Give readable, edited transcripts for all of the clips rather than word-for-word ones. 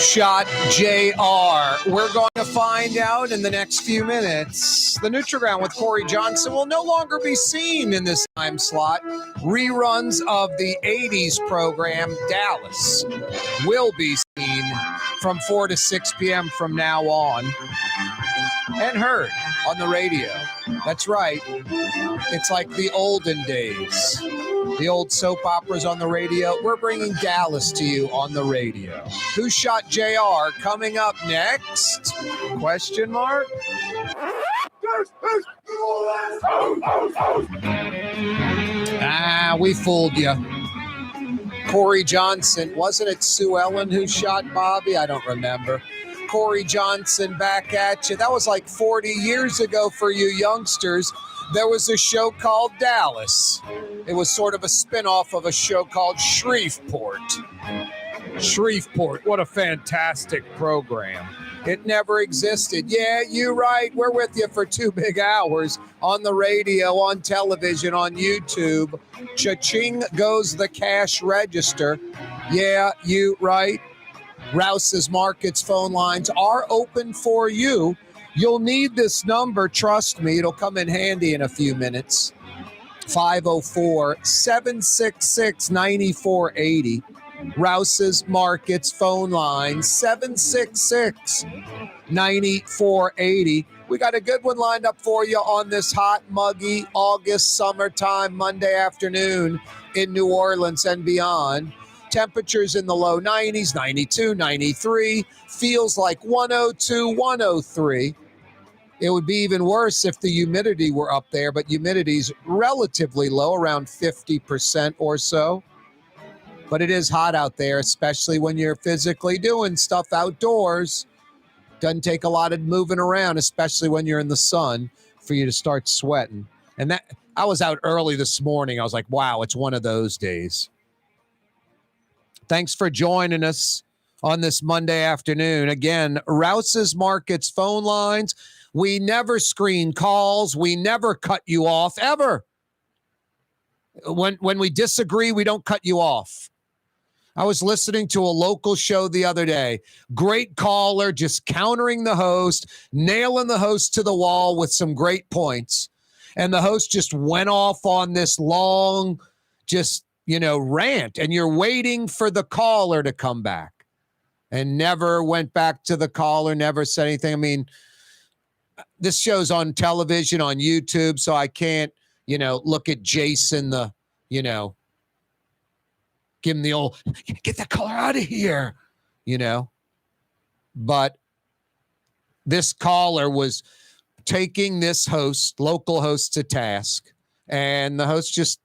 shot JR? We're going to find out in the next few minutes. The Nutriground with Corey Johnson will no longer be seen in this time slot. Reruns of the 80s program, Dallas, will be seen from 4 to 6 p.m. from now on and heard on the radio. That's right. It's like the olden days. The old soap operas on the radio. We're bringing Dallas to you on the radio. Who Shot JR coming up next? Question mark? We fooled you. Corey Johnson. Wasn't it Sue Ellen who shot Bobby? I don't remember. Corey Johnson back at you. That was like 40 years ago for you youngsters. There was a show called Dallas. It was sort of a spinoff of a show called Shreveport. Shreveport, what a fantastic program. It never existed. Yeah, you're right. We're with you for 2 big hours on the radio, on television, on YouTube. Cha-ching goes the cash register. Yeah, you right. Rouse's Markets phone lines are open for you. You'll need this number. Trust me, it'll come in handy in a few minutes. 504-766-9480. Rouse's Markets phone line, 766-9480. We got a good one lined up for you on this hot, muggy August summertime Monday afternoon in New Orleans and beyond. Temperatures in the low 90s, 92, 93. Feels like 102, 103. It would be even worse if the humidity were up there, but humidity's relatively low, around 50% or so. But it is hot out there, especially when you're physically doing stuff outdoors. Doesn't take a lot of moving around, especially when you're in the sun, for you to start sweating. And that I was out early this morning. I was like, wow, it's one of those days. Thanks for joining us on this Monday afternoon. Again, Rouse's Markets phone lines. We never screen calls. We never cut you off, ever. When we disagree, we don't cut you off. I was listening to a local show the other day. Great caller, just countering the host, nailing the host to the wall with some great points. And the host just went off on this long, rant. And you're waiting for the caller to come back. And never went back to the caller, never said anything. I mean, this show's on television, on YouTube, so I can't, look at Jason, give him the old, get the caller out of here, But this caller was taking this local host to task, and the host just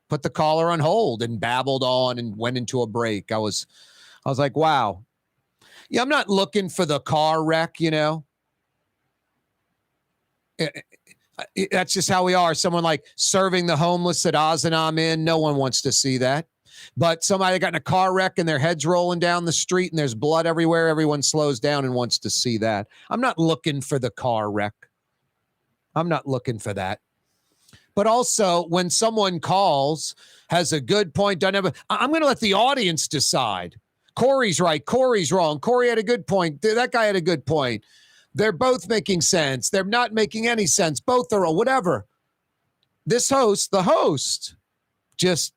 put the caller on hold and babbled on and went into a break. I was like, wow. Yeah, I'm not looking for the car wreck, That's just how we are. Someone like serving the homeless at Ozanam Inn, no one wants to see that. But somebody got in a car wreck and their head's rolling down the street and there's blood everywhere, everyone slows down and wants to see that. I'm not looking for the car wreck. I'm not looking for that. But also, when someone calls, has a good point, I'm going to let the audience decide. Corey's right, Corey's wrong. Corey had a good point. That guy had a good point. They're both making sense. They're not making any sense. Both are whatever. This host, the host, just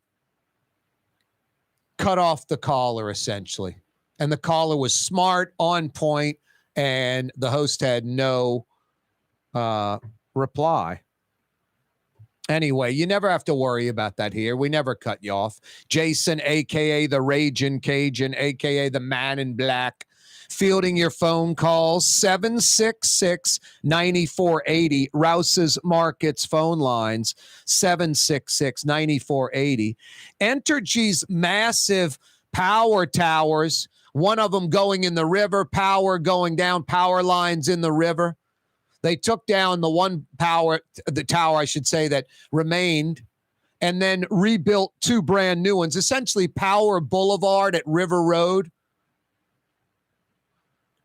cut off the caller, essentially. And the caller was smart, on point, and the host had no reply. Anyway, you never have to worry about that here. We never cut you off. Jason, a.k.a. the Ragin' Cajun, a.k.a. the Man in Black, fielding your phone calls, 766-9480. Rouse's Markets phone lines, 766-9480. Entergy's massive power towers, one of them going in the river, power going down, power lines in the river. They took down the tower, I should say, that remained, and then rebuilt 2 brand new ones, essentially Power Boulevard at River Road.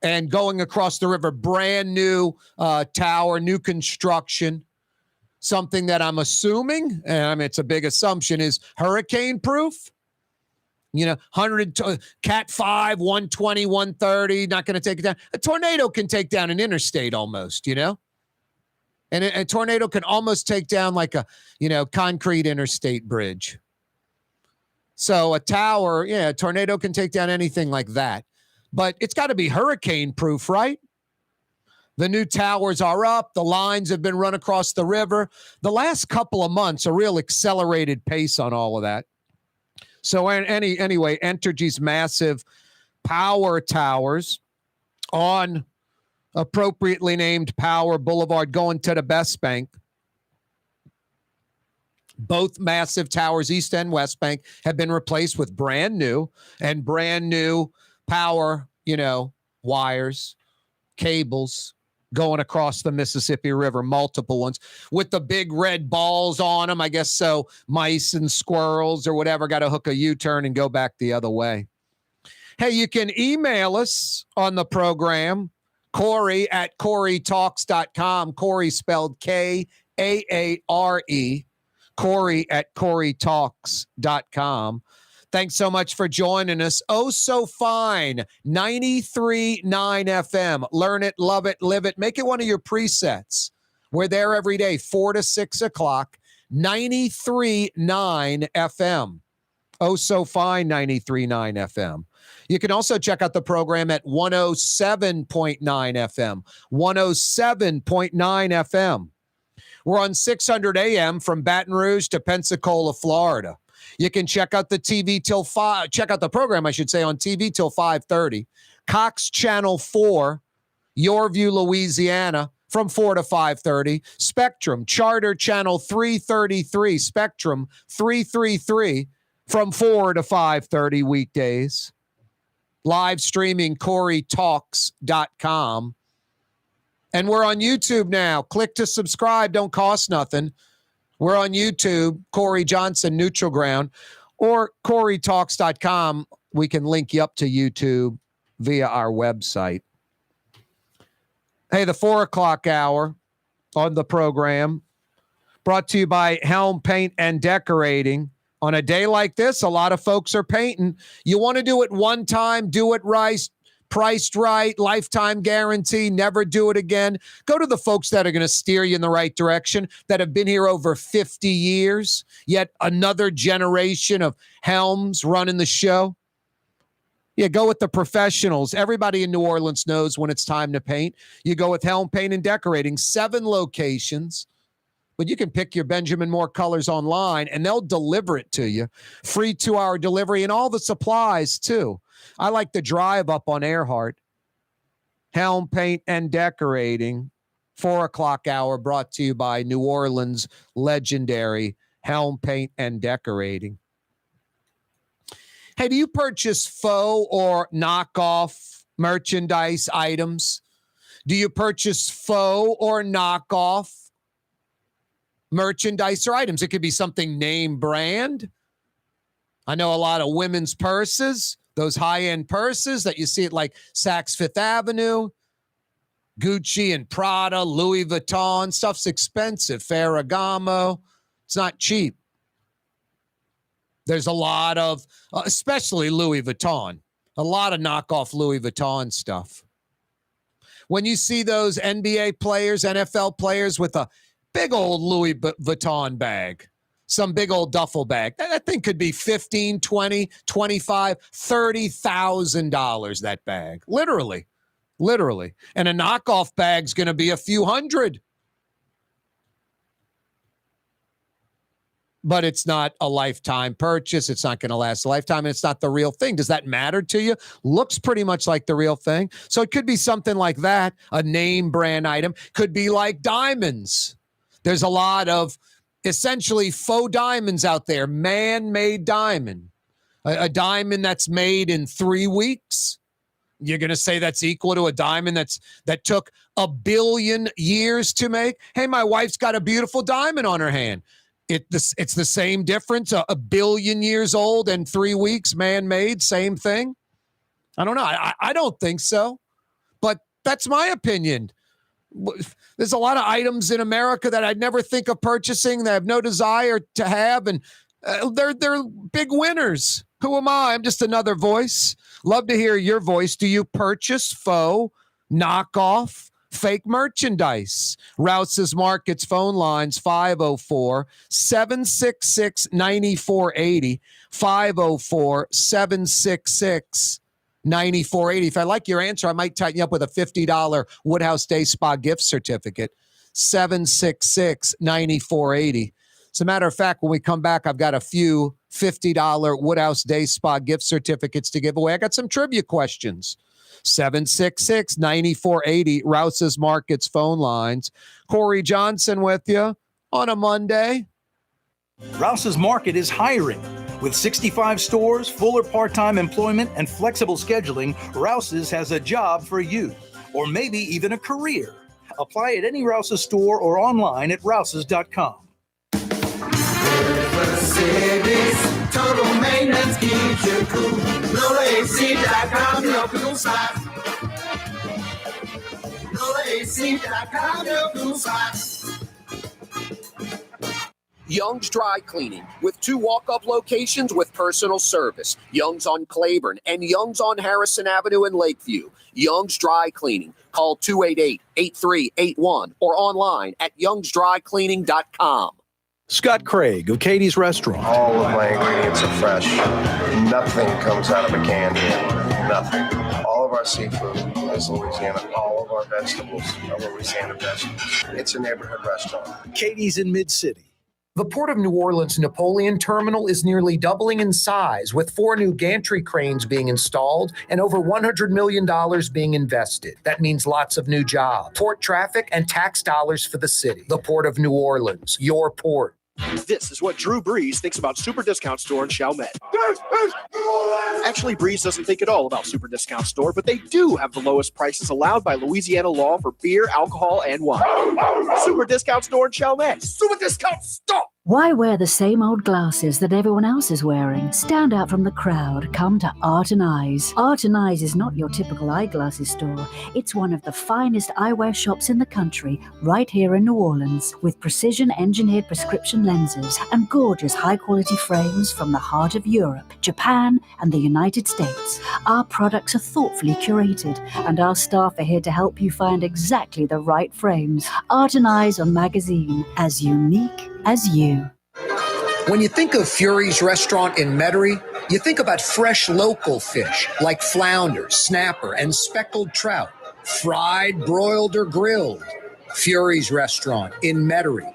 And going across the river, brand new tower, new construction, something that I'm assuming, and it's a big assumption, is hurricane proof. Cat 5, 120, 130, not going to take it down. A tornado can take down an interstate almost, And a tornado can almost take down like a, concrete interstate bridge. So a tower, a tornado can take down anything like that. But it's got to be hurricane proof, right? The new towers are up. The lines have been run across the river. The last couple of months, a real accelerated pace on all of that. So anyway, Entergy's massive power towers on appropriately named Power Boulevard going to the Best Bank. Both massive towers, East and West Bank, have been replaced with brand new power, wires, cables going across the Mississippi River, multiple ones with the big red balls on them. I guess so mice and squirrels or whatever got to hook a U-turn and go back the other way. Hey, you can email us on the program, Corey at CoreyTalks.com. Corey spelled Kaare. Corey at CoreyTalks.com. Thanks so much for joining us. Oh, so fine. 93.9 FM. Learn it, love it, live it. Make it one of your presets. We're there every day, 4 to 6 o'clock. 93.9 FM. Oh, so fine, 93.9 FM. You can also check out the program at 107.9 FM. 107.9 FM. We're on 600 AM from Baton Rouge to Pensacola, Florida. You can check out the TV till 5. Check out the program, I should say, on TV till 5:30. Cox Channel 4, Yorview, Louisiana, from 4 to 5:30. Spectrum, Charter Channel 333, Spectrum 333, from 4 to 5:30 weekdays. Live streaming, CoreyTalks.com. And we're on YouTube now. Click to subscribe. Don't cost nothing. We're on YouTube, Corey Johnson, Neutral Ground, or CoreyTalks.com. We can link you up to YouTube via our website. Hey, the 4 o'clock hour on the program brought to you by Helm Paint and Decorating. On a day like this, a lot of folks are painting. You want to do it one time, do it right, priced right, lifetime guarantee, never do it again. Go to the folks that are going to steer you in the right direction, that have been here over 50 years, yet another generation of Helms running the show. Yeah, go with the professionals. Everybody in New Orleans knows when it's time to paint. You go with Helm Paint and Decorating, 7 locations. But you can pick your Benjamin Moore colors online, and they'll deliver it to you. Free 2-hour delivery and all the supplies, too. I like the drive up on Earhart. Helm Paint and Decorating, 4 o'clock hour, brought to you by New Orleans legendary Helm Paint and Decorating. Hey, do you purchase faux or knockoff merchandise items? Do you purchase faux or knockoff merchandise or items? It could be something name brand. I know a lot of women's purses, those high-end purses that you see at like Saks Fifth Avenue, Gucci and Prada, Louis Vuitton. Stuff's expensive. Ferragamo. It's not cheap. There's a lot of, especially Louis Vuitton, a lot of knockoff Louis Vuitton stuff. When you see those NBA players, NFL players with a big old Louis Vuitton bag, some big old duffel bag, that thing could be $15, $20, $25, $30,000, that bag. Literally. And a knockoff bag's going to be a few hundred. But it's not a lifetime purchase. It's not going to last a lifetime, and it's not the real thing. Does that matter to you? Looks pretty much like the real thing. So it could be something like that, a name brand item. Could be like diamonds. There's a lot of essentially faux diamonds out there, man-made diamond. A diamond that's made in 3 weeks. You're going to say that's equal to a diamond that took 1 billion years to make? Hey, my wife's got a beautiful diamond on her hand. It's the same difference, 1 billion years old and 3 weeks, man-made, same thing? I don't know. I don't think so. But that's my opinion. There's a lot of items in America that I'd never think of purchasing, that I have no desire to have, and they're big winners. Who am I? I'm just another voice. Love to hear your voice. Do you purchase faux, knockoff, fake merchandise? Rouse's Markets phone lines 504-766-9480. 504-766-9480. If I like your answer, I might tighten you up with a $50 Woodhouse Day Spa gift certificate. 766-9480. As a matter of fact, when we come back, I've got a few $50 Woodhouse Day Spa gift certificates to give away. I got some trivia questions. 766-9480, Rouse's Markets phone lines. Corey Johnson with you on a Monday. Rouse's Market is hiring. With 65 stores, full or part-time employment, and flexible scheduling, Rouse's has a job for you, or maybe even a career. Apply at any Rouse's store or online at rouses.com. Total maintenance keeps you cool. NOLAAC.com, your cool side. NOLAAC.com, your cool side. Young's Dry Cleaning, with 2 walk-up locations with personal service. Young's on Claiborne and Young's on Harrison Avenue in Lakeview. Young's Dry Cleaning. Call 288-8381 or online at youngsdrycleaning.com. Scott Craig of Katie's Restaurant. All of my ingredients are fresh. Nothing comes out of a can here. Nothing. All of our seafood is Louisiana. All of our vegetables are Louisiana vegetables. It's a neighborhood restaurant. Katie's in Mid-City. The Port of New Orleans Napoleon Terminal is nearly doubling in size, with 4 new gantry cranes being installed and over $100 million being invested. That means lots of new jobs, port traffic, and tax dollars for the city. The Port of New Orleans, your port. This is what Drew Brees thinks about Super Discount Store in Chalmette. Actually, Brees doesn't think at all about Super Discount Store, but they do have the lowest prices allowed by Louisiana law for beer, alcohol, and wine. Super Discount Store in Chalmette. Super Discount Store! Why wear the same old glasses that everyone else is wearing? Stand out from the crowd. Come to Art and Eyes. Art and Eyes is not your typical eyeglasses store. It's one of the finest eyewear shops in the country, right here in New Orleans, with precision-engineered prescription lenses and gorgeous high-quality frames from the heart of Europe, Japan, and the United States. Our products are thoughtfully curated, and our staff are here to help you find exactly the right frames. Art and Eyes on Magazine, as unique as you. When you think of Fury's Restaurant in Metairie, you think about fresh local fish like flounder, snapper, and speckled trout, fried, broiled, or grilled. Fury's Restaurant in Metairie.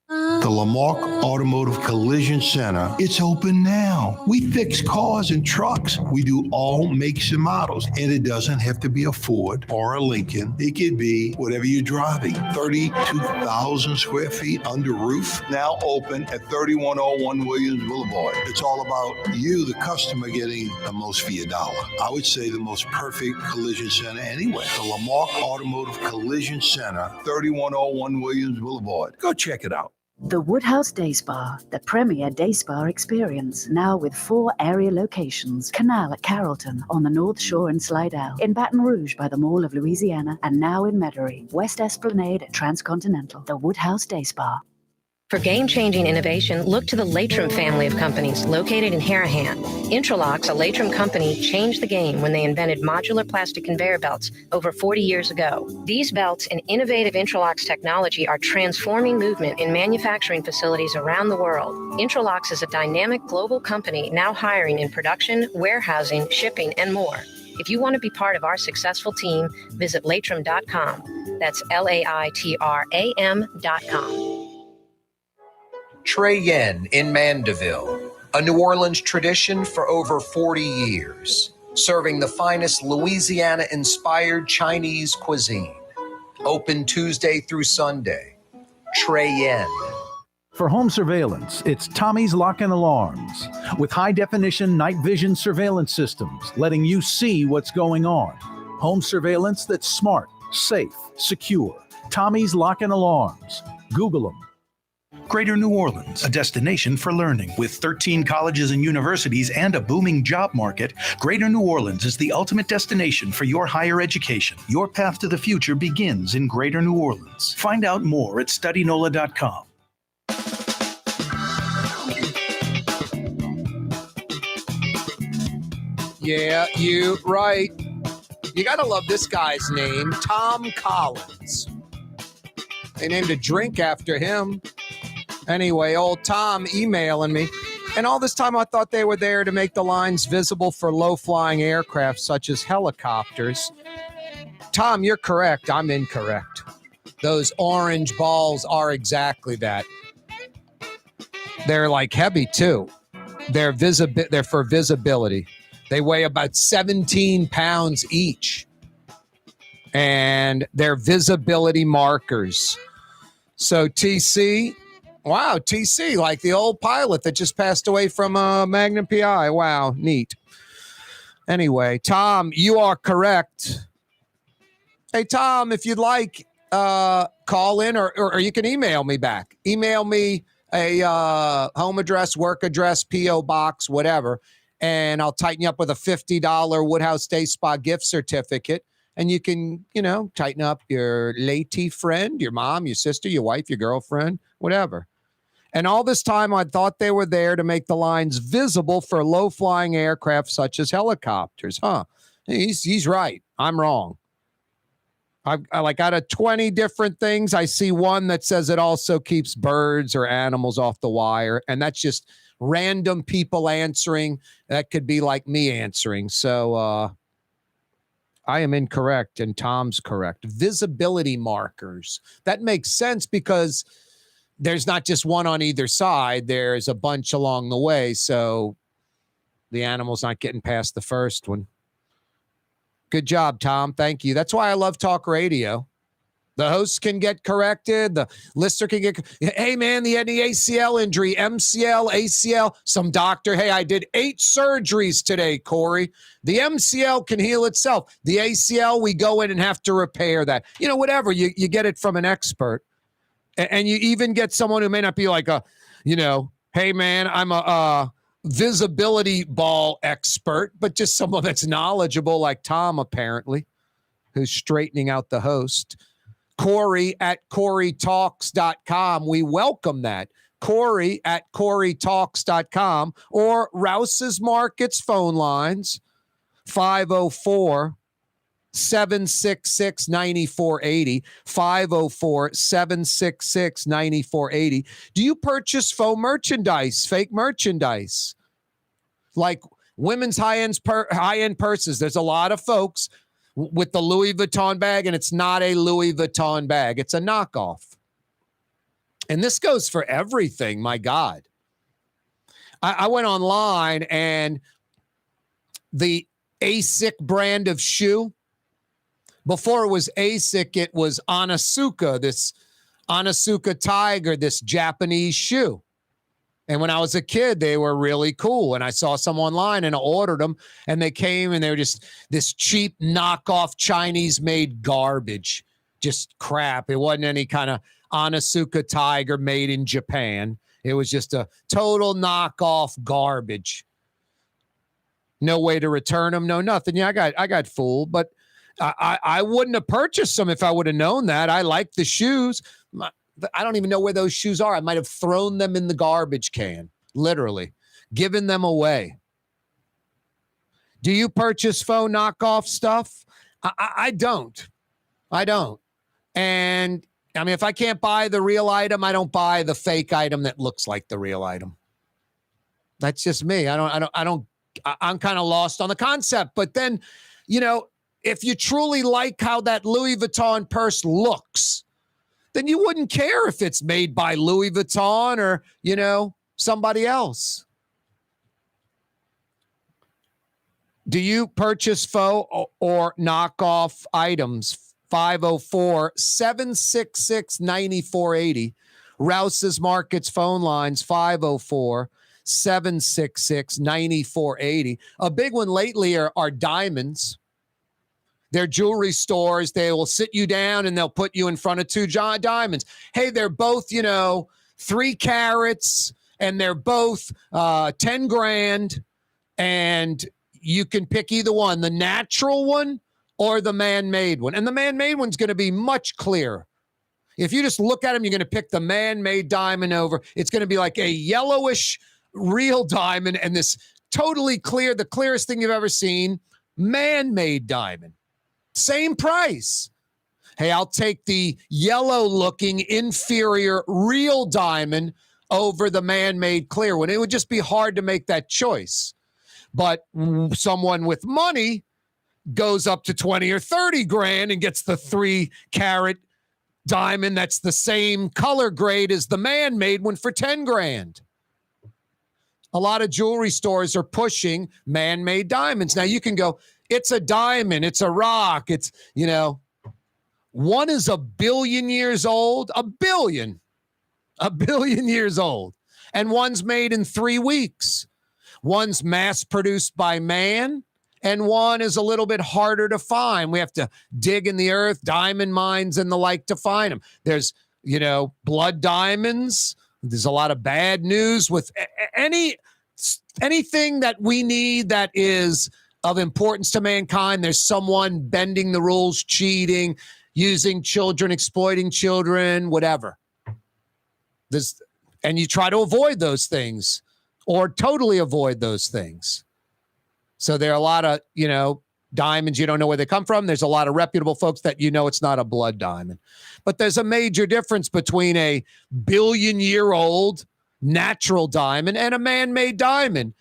The Lamarck Automotive Collision Center, it's open now. We fix cars and trucks. We do all makes and models. And it doesn't have to be a Ford or a Lincoln. It could be whatever you're driving. 32,000 square feet under roof, now open at 3101 Williams Boulevard. It's all about you, the customer, getting the most for your dollar. I would say the most perfect collision center anywhere. The Lamarck Automotive Collision Center, 3101 Williams Boulevard. Go check it out. The Woodhouse Day Spa, the premier day spa experience, now with 4 area locations. Canal at Carrollton, on the North Shore and Slidell, in Baton Rouge by the Mall of Louisiana, and now in Metairie, West Esplanade at Transcontinental. The Woodhouse Day Spa. For game-changing innovation, look to the Latrim family of companies located in Harahan. Intralocks, a Latrim company, changed the game when they invented modular plastic conveyor belts over 40 years ago. These belts and innovative Intralocks technology are transforming movement in manufacturing facilities around the world. Intralocks is a dynamic global company now hiring in production, warehousing, shipping, and more. If you want to be part of our successful team, visit Latrim.com. That's LAITRAM.com. Trey Yen in Mandeville, a New Orleans tradition for over 40 years, serving the finest Louisiana-inspired Chinese cuisine. Open Tuesday through Sunday. Trey Yen. For home surveillance, it's Tommy's Lock and Alarms, with high-definition night vision surveillance systems letting you see what's going on. Home surveillance that's smart, safe, secure. Tommy's Lock and Alarms. Google them. Greater New Orleans, a destination for learning. With 13 colleges and universities and a booming job market, Greater New Orleans is the ultimate destination for your higher education. Your path to the future begins in Greater New Orleans. Find out more at studynola.com. Yeah, you right. You got to love this guy's name, Tom Collins. They named a drink after him. Anyway, old Tom emailing me. And all this time I thought they were there to make the lines visible for low-flying aircraft such as helicopters. Tom, you're correct. I'm incorrect. Those orange balls are exactly that. They're like heavy too. They're for visibility. They weigh about 17 pounds each. And they're visibility markers. So TC, wow, TC, like the old pilot that just passed away from Magnum PI. Wow, neat. Anyway, Tom, you are correct. Hey, Tom, if you'd like, call in or you can email me back. Email me a home address, work address, P.O. box, whatever, and I'll tighten you up with a $50 Woodhouse Day Spa gift certificate. And you can, tighten up your lady friend, your mom, your sister, your wife, your girlfriend, whatever. And all this time, I thought they were there to make the lines visible for low-flying aircraft such as helicopters. Huh? He's right. I'm wrong. I like out of 20 different things, I see one that says it also keeps birds or animals off the wire. And that's just random people answering. That could be like me answering. So I am incorrect and Tom's correct. Visibility markers. That makes sense because there's not just one on either side. There's a bunch along the way. So the animal's not getting past the first one. Good job, Tom. Thank you. That's why I love talk radio. The hosts can get corrected. The listener can get, hey, man, the ACL injury, MCL, ACL, some doctor. Hey, I did 8 surgeries today, Corey. The MCL can heal itself. The ACL, we go in and have to repair that. Whatever. You get it from an expert. And you even get someone who may not be like hey, man, I'm a visibility ball expert, but just someone that's knowledgeable like Tom, apparently, who's straightening out the host. Corey at CoreyTalks.com. We welcome that. Corey at CoreyTalks.com or Rouse's Markets phone lines, 504-766-9480, 504-766-9480. Do you purchase faux merchandise, fake merchandise? Like women's high-end purses. There's a lot of folks with the Louis Vuitton bag, and it's not a Louis Vuitton bag. It's a knockoff. And this goes for everything, my God. I went online, and the ASIC brand of shoe, before it was ASIC, it was Onitsuka, this Onitsuka Tiger, this Japanese shoe. And when I was a kid, they were really cool. And I saw some online and I ordered them, and they came and they were just this cheap knockoff Chinese-made garbage, just crap. It wasn't any kind of Onitsuka Tiger made in Japan. It was just a total knockoff garbage. No way to return them, no nothing. Yeah, I got fooled, but I wouldn't have purchased them if I would have known that. I like the shoes. I don't even know where those shoes are. I might have thrown them in the garbage can, literally, given them away. Do you purchase faux knockoff stuff? I don't. And I mean, if I can't buy the real item, I don't buy the fake item that looks like the real item. That's just me. I'm kind of lost on the concept. But then, if you truly like how that Louis Vuitton purse looks, then you wouldn't care if it's made by Louis Vuitton or, somebody else. Do you purchase faux or knockoff items? 504-766-9480. Rouse's Markets phone lines, 504-766-9480. A big one lately are diamonds. They're jewelry stores. They will sit you down and they'll put you in front of 2 diamonds. Hey, they're both, 3 carats and they're both 10 grand. And you can pick either one, the natural one or the man-made one. And the man-made one's going to be much clearer. If you just look at them, you're going to pick the man-made diamond over. It's going to be like a yellowish real diamond and this totally clear, the clearest thing you've ever seen, man-made diamond. Same price. Hey, I'll take the yellow-looking, inferior, real diamond over the man-made clear one. It would just be hard to make that choice. But someone with money goes up to 20 or 30 grand and gets the 3-carat diamond that's the same color grade as the man-made one for 10 grand. A lot of jewelry stores are pushing man-made diamonds. Now you can go, it's a diamond, it's a rock, it's, one is 1 billion years old, 1 billion years old. And one's made in 3 weeks. One's mass produced by man, and one is a little bit harder to find. We have to dig in the earth, diamond mines and the like to find them. There's, blood diamonds. There's a lot of bad news with anything that we need that is of importance to mankind. There's someone bending the rules, cheating, using children, exploiting children, whatever. And you try to avoid those things or totally avoid those things. So there are a lot of, diamonds you don't know where they come from. There's a lot of reputable folks that it's not a blood diamond. But there's a major difference between a billion-year-old natural diamond and a man-made diamond.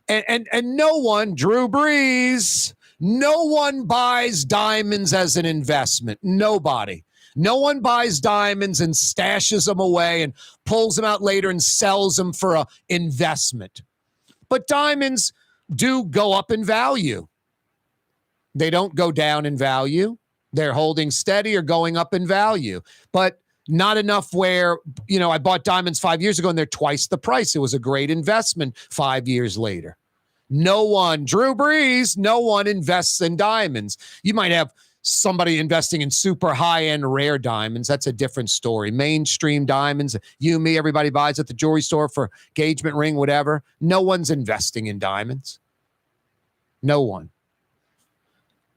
And no one, Drew Brees, no one buys diamonds as an investment. Nobody. No one buys diamonds and stashes them away and pulls them out later and sells them for an investment. But diamonds do go up in value. They don't go down in value. They're holding steady or going up in value, but not enough where, I bought diamonds 5 years ago and they're twice the price. It was a great investment 5 years later. No one, Drew Brees, no one invests in diamonds. You might have somebody investing in super high-end rare diamonds. That's a different story. Mainstream diamonds, me, everybody buys at the jewelry store for engagement ring, whatever. No one's investing in diamonds. No one.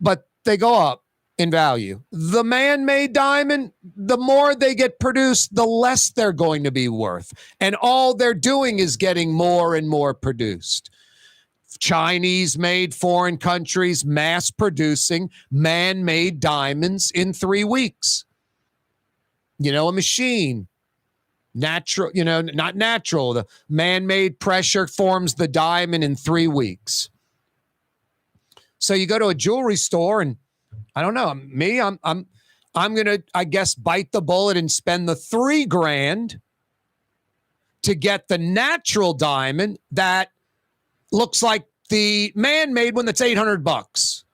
But they go up in value. The man-made diamond, the more they get produced, the less they're going to be worth. And all they're doing is getting more and more produced. Chinese-made, foreign countries mass-producing man-made diamonds in 3 weeks. A machine. Natural, not natural. The man-made pressure forms the diamond in 3 weeks. So you go to a jewelry store and I don't know, me, I'm going to, I guess, bite the bullet and spend the $3 grand to get the natural diamond that looks like the man-made one that's $800.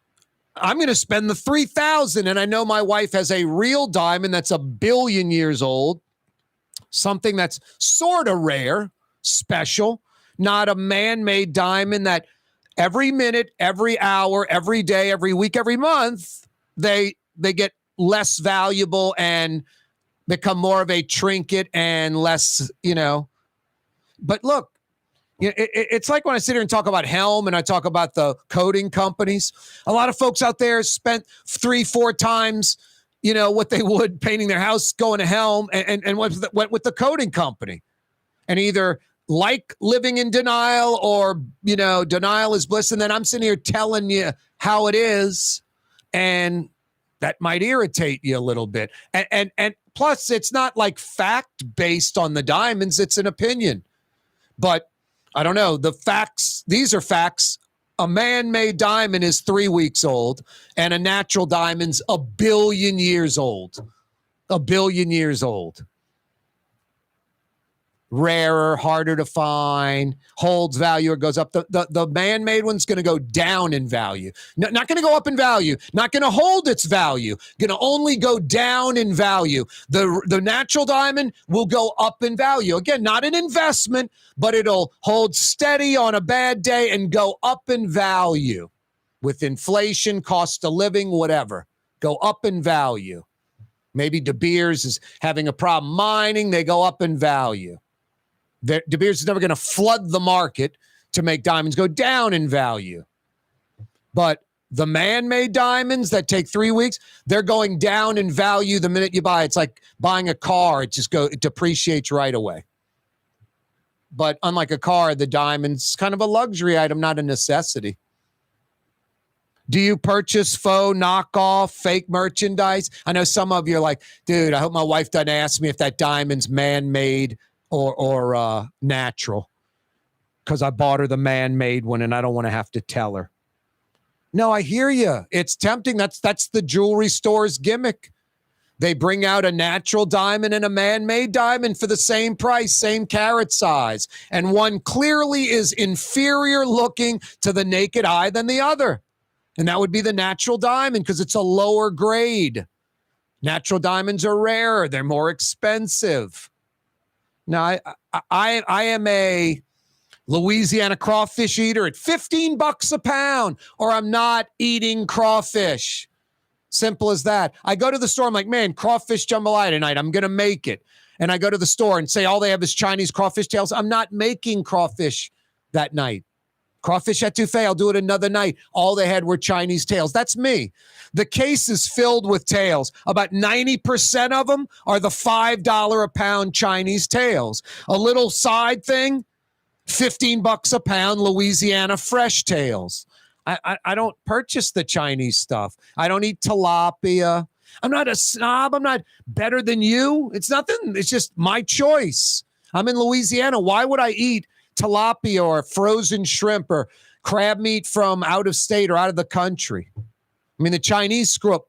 I'm going to spend the $3,000. And I know my wife has a real diamond that's 1 billion years old, something that's sort of rare, special, not a man-made diamond that every minute, every hour, every day, every week, every month, they get less valuable and become more of a trinket and less, But look, it's like when I sit here and talk about Helm and I talk about the coating companies. A lot of folks out there spent 3-4 times, what they would painting their house going to Helm and went with the coating company. And either like living in denial or, denial is bliss. And then I'm sitting here telling you how it is. And that might irritate you a little bit. And plus it's not like fact based on the diamonds. It's an opinion, but I don't know. The facts, these are facts. A man-made diamond is 3 weeks old and a natural diamond's 1 billion years old. 1 billion years old. Rarer, harder to find, holds value or goes up. The man-made one's going to go down in value. Not going to go up in value. Not going to hold its value. Going to only go down in value. The natural diamond will go up in value. Again, not an investment, but it'll hold steady on a bad day and go up in value. With inflation, cost of living, whatever. Go up in value. Maybe De Beers is having a problem mining. They go up in value. De Beers is never going to flood the market to make diamonds go down in value. But the man-made diamonds that take 3 weeks, they're going down in value the minute you buy. It's like buying a car. It depreciates right away. But unlike a car, the diamond's kind of a luxury item, not a necessity. Do you purchase faux, knockoff, fake merchandise? I know some of you are like, dude, I hope my wife doesn't ask me if that diamond's man-made or natural, because I bought her the man-made one and I don't want to have to tell her. No, I hear you. It's tempting. That's the jewelry store's gimmick. They bring out a natural diamond and a man-made diamond for the same price, same carat size. And one clearly is inferior looking to the naked eye than the other. And that would be the natural diamond because it's a lower grade. Natural diamonds are rarer. They're more expensive. Now, I am a Louisiana crawfish eater at $15 a pound, or I'm not eating crawfish. Simple as that. I go to the store. I'm like, man, crawfish jambalaya tonight. I'm going to make it. And I go to the store and say all they have is Chinese crawfish tails. I'm not making crawfish that night. Crawfish etouffee, I'll do it another night. All they had were Chinese tails. That's me. The case is filled with tails. About 90% of them are the $5 a pound Chinese tails. A little side thing, $15 a pound Louisiana fresh tails. I don't purchase the Chinese stuff. I don't eat tilapia. I'm not a snob. I'm not better than you. It's nothing. It's just my choice. I'm in Louisiana. Why would I eat tilapia or frozen shrimp or crab meat from out of state or out of the country? I mean, the Chinese screw up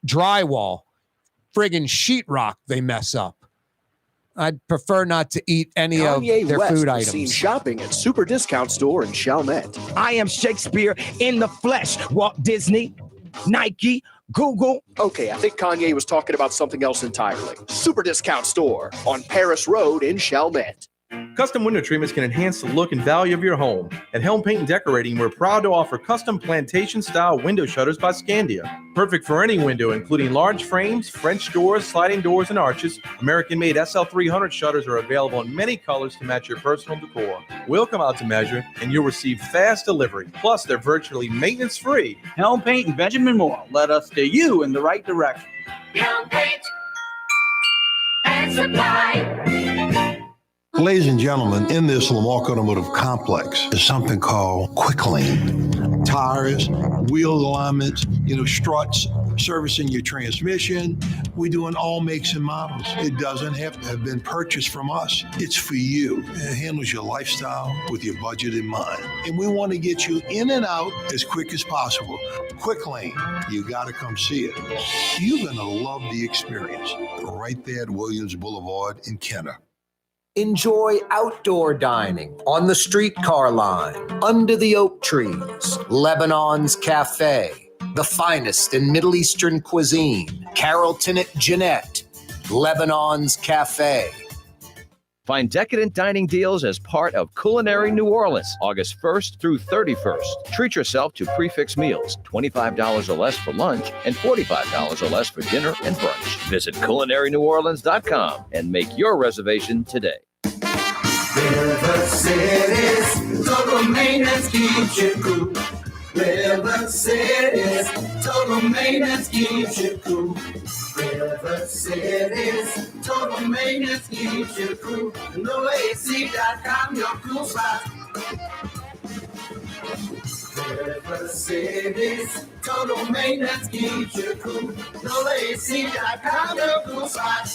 drywall, friggin' sheetrock they mess up. I'd prefer not to eat any Kanye of their West food was seen items. shopping at Super Discount Store in Chalmette. I am Shakespeare in the flesh. Walt Disney, Nike, Google. Okay, I think Kanye was talking about something else entirely. Super Discount Store on Paris Road in Chalmette. Custom window treatments can enhance the look and value of your home. At Helm Paint and Decorating, we're proud to offer custom plantation-style window shutters by Scandia. Perfect for any window, including large frames, French doors, sliding doors, and arches. American-made SL300 shutters are available in many colors to match your personal decor. We'll come out to measure, and you'll receive fast delivery. Plus, they're virtually maintenance-free. Helm Paint and Benjamin Moore led us steer you in the right direction. Helm Paint and Supply. Ladies and gentlemen, in this Lamarck Automotive complex is something called Quick Lane. Tires, wheel alignments, struts, servicing your transmission. We're doing all makes and models. It doesn't have to have been purchased from us. It's for you. It handles your lifestyle with your budget in mind. And we want to get you in and out as quick as possible. Quick Lane, you got to come see it. You're going to love the experience. Right there at Williams Boulevard in Kenner. Enjoy outdoor dining on the streetcar line, under the oak trees, Lebanon's Cafe, the finest in Middle Eastern cuisine, Carrollton at Jeanette, Lebanon's Cafe. Find decadent dining deals as part of Culinary New Orleans, August 1st through 31st. Treat yourself to prix-fixe meals, $25 or less for lunch and $45 or less for dinner and brunch. Visit culinaryneworleans.com and make your reservation today. River City's total maintenance keeps you cool. River City's total maintenance keeps you cool. River City's total maintenance keeps you cool. NOLAAC.com, your cool spot. River City's total maintenance keeps you cool. NOLAAC.com, your cool spot.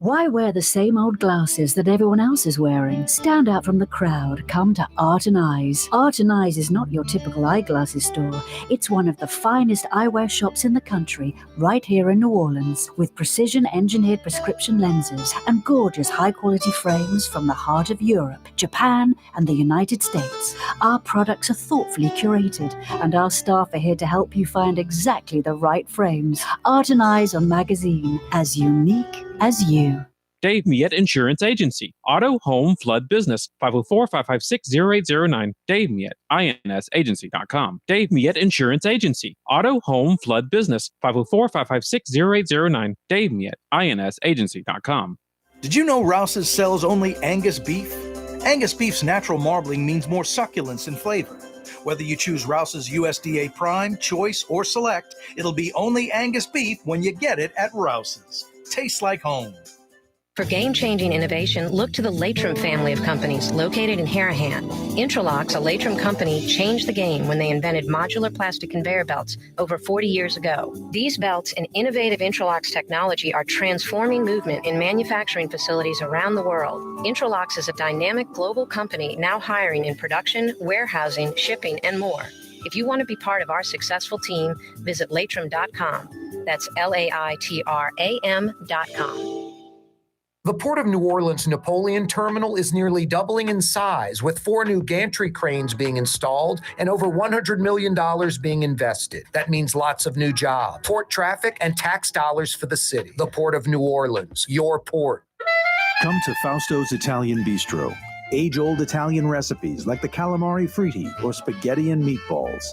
Why wear the same old glasses that everyone else is wearing? Stand out from the crowd. Come to Art & Eyes. Art & Eyes is not your typical eyeglasses store. It's one of the finest eyewear shops in the country, right here in New Orleans, with precision-engineered prescription lenses and gorgeous high-quality frames from the heart of Europe, Japan, and the United States. Our products are thoughtfully curated, and our staff are here to help you find exactly the right frames. Art & Eyes on Magazine, as unique as you. Dave Miette Insurance Agency. Auto, home, flood, business. 504-556-0809. Dave Miette, INSagency.com. Dave Miette Insurance Agency. Auto, home, flood, business. 504-556-0809. Dave Miette, INSagency.com. Did you know Rouse's sells only Angus beef? Angus beef's natural marbling means more succulence and flavor. Whether you choose Rouse's USDA Prime, Choice, or Select, it'll be only Angus beef when you get it at Rouse's. Tastes like home. For game-changing innovation, look to the Latrim family of companies located in Harahan. Intralocks, a Latrim company, changed the game when they invented modular plastic conveyor belts over 40 years ago. These belts and innovative Intralocks technology are transforming movement in manufacturing facilities around the world. Intralocks is a dynamic global company now hiring in production, warehousing, shipping, and more. If you want to be part of our successful team, visit latrim.com. That's LAITRAM.com. The Port of New Orleans Napoleon Terminal is nearly doubling in size, with 4 new gantry cranes being installed and over $100 million being invested. That means lots of new jobs, port traffic, and tax dollars for the city. The Port of New Orleans, your port. Come to Fausto's Italian Bistro. Age-old Italian recipes like the calamari fritti or spaghetti and meatballs.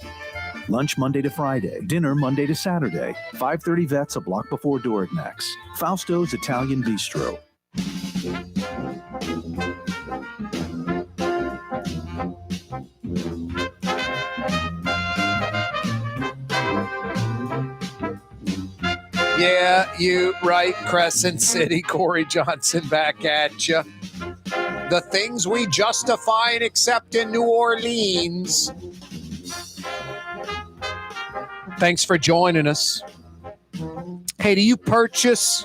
Lunch Monday to Friday, dinner Monday to Saturday. 530 Vets, a block before Dorignax. Fausto's Italian Bistro. Yeah, you right, Crescent City. Corey Johnson back at you. The things we justify and accept in New Orleans. Thanks for joining us. Hey, do you purchase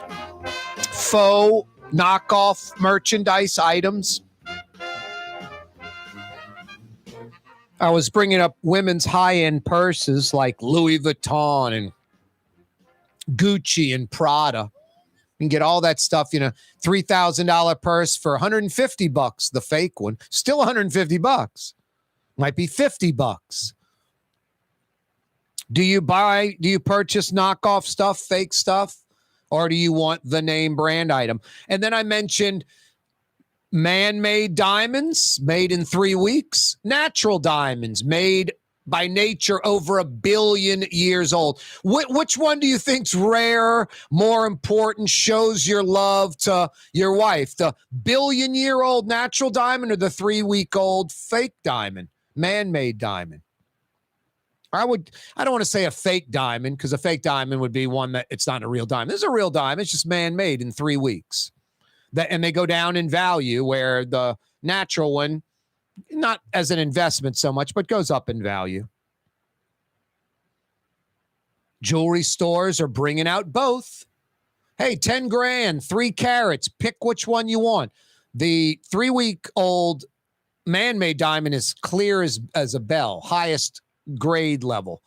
faux knockoff merchandise items? I was bringing up women's high-end purses like Louis Vuitton and Gucci and Prada. You can get all that stuff, $3,000 purse for $150, the fake one. Still $150. Might be $50. Do you purchase knockoff stuff, fake stuff? Or do you want the name brand item? And then I mentioned man-made diamonds made in 3 weeks. Natural diamonds made by nature over 1 billion years old. Which one do you think's rare, more important, shows your love to your wife? The 1 billion-year-old natural diamond or the 3-week-old fake diamond, man-made diamond? I don't want to say a fake diamond, because a fake diamond would be one that it's not a real diamond. This is a real diamond. It's just man-made in 3 weeks. And they go down in value, where the natural one, not as an investment so much, but goes up in value. Jewelry stores are bringing out both. Hey, 10 grand, 3 carats. Pick which one you want. The 3-week-old man-made diamond is clear as a bell, highest grade level.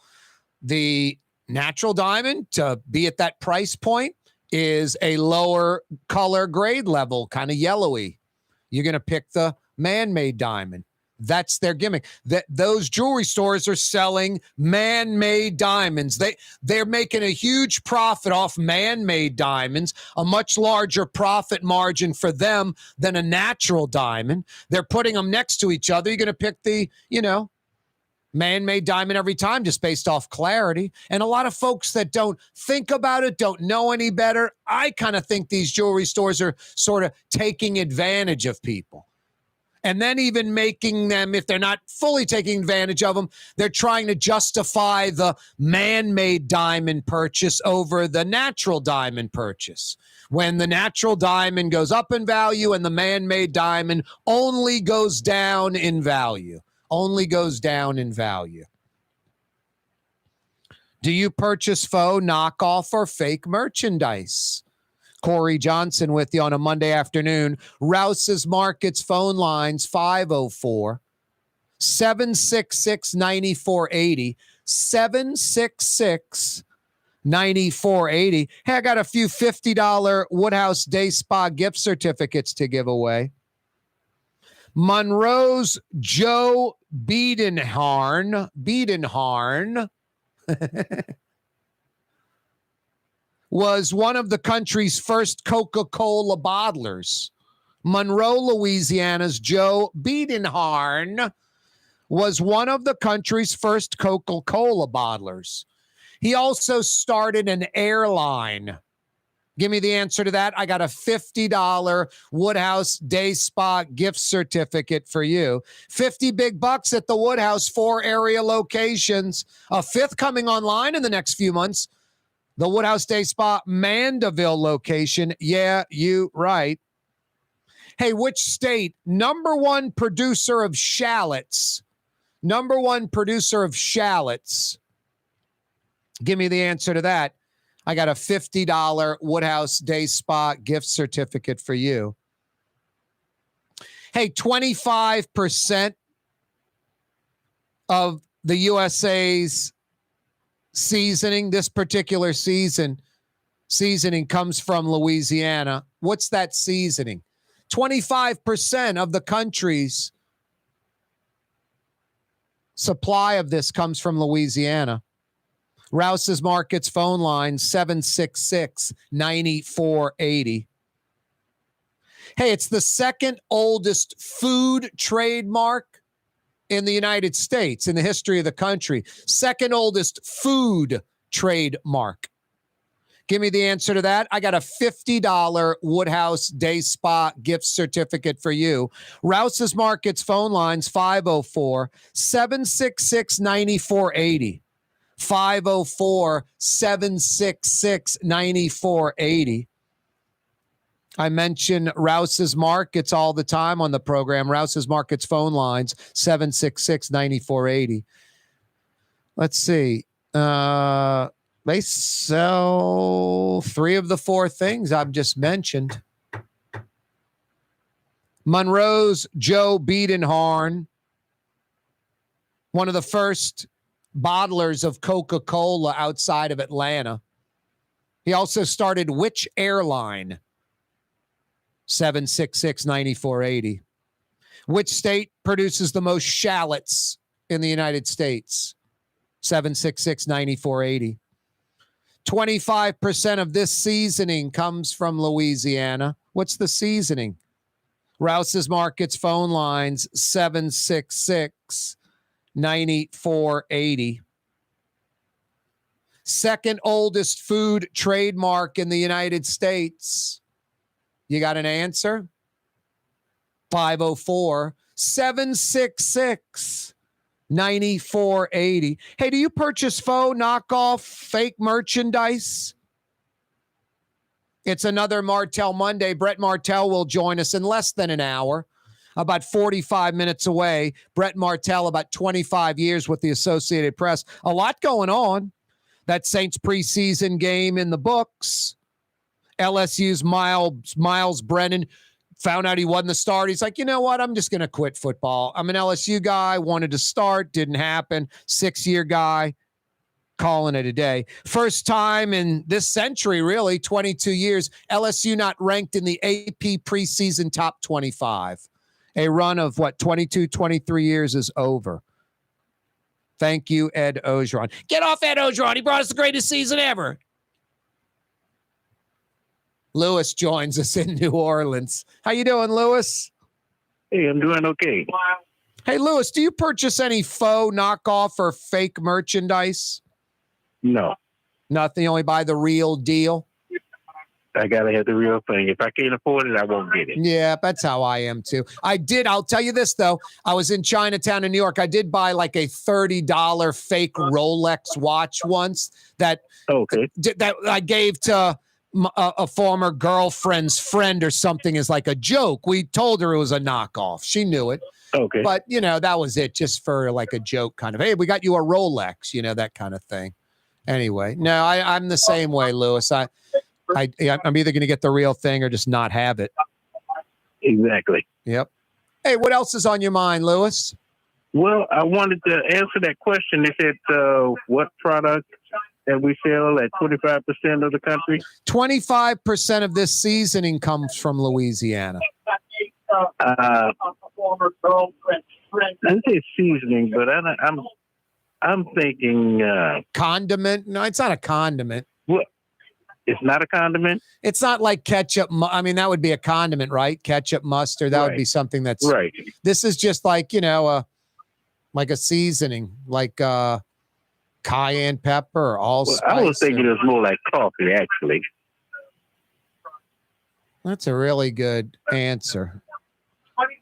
The natural diamond, to be at that price point, is a lower color grade level, kind of yellowy. You're going to pick the man-made diamond. That's their gimmick. Those jewelry stores are selling man-made diamonds. They're making a huge profit off man-made diamonds, a much larger profit margin for them than a natural diamond. They're putting them next to each other. You're going to pick the, man-made diamond every time, just based off clarity. And a lot of folks that don't think about it, don't know any better. I kind of think these jewelry stores are sort of taking advantage of people. And then even making them, if they're not fully taking advantage of them, they're trying to justify the man-made diamond purchase over the natural diamond purchase, when the natural diamond goes up in value and the man-made diamond only goes down in value. Only goes down in value. Do you purchase faux, knockoff, or fake merchandise? Corey Johnson with you on a Monday afternoon. Rouse's Markets phone lines 504-766-9480. 766-9480. Hey, I got a few $50 Woodhouse Day Spa gift certificates to give away. Monroe's Joe Biedenharn was one of the country's first Coca-Cola bottlers. Monroe, Louisiana's Joe Biedenharn was one of the country's first Coca-Cola bottlers. He also started an airline. Give me the answer to that. I got a $50 Woodhouse Day Spa gift certificate for you. 50 big bucks at the Woodhouse, 4 area locations. A 5th coming online in the next few months. The Woodhouse Day Spa Mandeville location. Yeah, you right. Hey, which state, number one producer of shallots? Number one producer of shallots. Give me the answer to that. I got a $50 Woodhouse Day Spa gift certificate for you. Hey, 25% of the USA's seasoning, this particular seasoning comes from Louisiana. What's that seasoning? 25% of the country's supply of this comes from Louisiana. Rouse's Markets phone line 766-9480. Hey, it's the second oldest food trademark in the United States, in the history of the country. Second oldest food trademark. Give me the answer to that. I got a $50 Woodhouse Day Spa gift certificate for you. Rouse's Markets phone lines 504-766-9480. 504-766-9480. I mention Rouse's Markets all the time on the program. Rouse's Markets phone lines, 766-9480. Let's see. They sell 3 of the 4 things I've just mentioned. Monroe's Joe Biedenharn, one of the first bottlers of Coca-Cola outside of Atlanta. He also started which airline? 766-9480. Which state produces the most shallots in the United States? 766-9480. 25% of this seasoning comes from Louisiana. What's the seasoning? Rouse's Markets phone lines 766-9480. Second oldest food trademark in the United States. You got an answer? 504-766-9480. Hey, do you purchase faux, knockoff, fake merchandise? It's another Martel Monday. Brett Martel will join us in less than an hour, about 45 minutes away. Brett Martel, about 25 years with the Associated Press. A lot going on. That Saints preseason game in the books. LSU's Myles Brennan found out he wasn't the start. He's like, you know what? I'm just going to quit football. I'm an LSU guy, wanted to start, didn't happen. 6-year guy, calling it a day. First time in this century, really, 22 years, LSU not ranked in the AP preseason top 25. A run of, 22, 23 years is over. Thank you, Ed Ogeron. Get off Ed Ogeron. He brought us the greatest season ever. Lewis joins us in New Orleans. How you doing, Lewis? Hey, I'm doing okay. Hey, Lewis, do you purchase any faux, knockoff, or fake merchandise? No. Nothing? You only buy the real deal? I got to have the real thing. If I can't afford it, I won't get it. Yeah, that's how I am, too. I'll tell you this, though. I was in Chinatown in New York. I did buy like a $30 fake Rolex watch once that I gave to a former girlfriend's friend or something as like a joke. We told her it was a knockoff. She knew it. Okay. But, that was it, just for like a joke kind of, hey, we got you a Rolex, that kind of thing. Anyway, no, I'm the same way, Lewis. I'm either going to get the real thing or just not have it. Exactly. Yep. Hey, what else is on your mind, Lewis? Well, I wanted to answer that question. They said, what product that we sell at 25% of the country? 25% of this seasoning comes from Louisiana. I say seasoning, but I'm thinking condiment. No, it's not a condiment. What? It's not a condiment? It's not like ketchup. I mean, that would be a condiment, right? Ketchup, mustard. That would be something that's right. This is just like, like a seasoning, like cayenne pepper or allspice. I was thinking it was more like coffee, actually. That's a really good answer.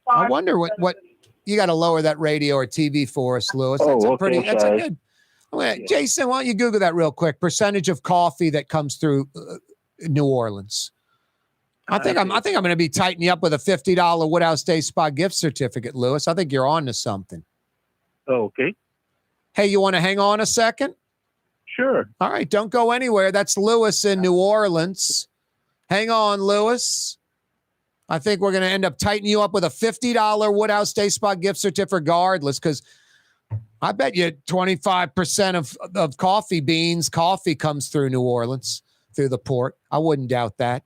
I wonder what you got to lower that radio or TV for us, Lewis. That's Jason, why don't you Google that real quick? Percentage of coffee that comes through New Orleans. I think I'm going to be tightening you up with a $50 Woodhouse Day Spa gift certificate, Lewis. I think you're on to something. Okay. Hey, you want to hang on a second? Sure. All right, don't go anywhere. That's Lewis in New Orleans. Hang on, Lewis. I think we're going to end up tightening you up with a $50 Woodhouse Day Spa gift certificate regardless, because I bet you 25% of coffee comes through New Orleans, through the port. I wouldn't doubt that.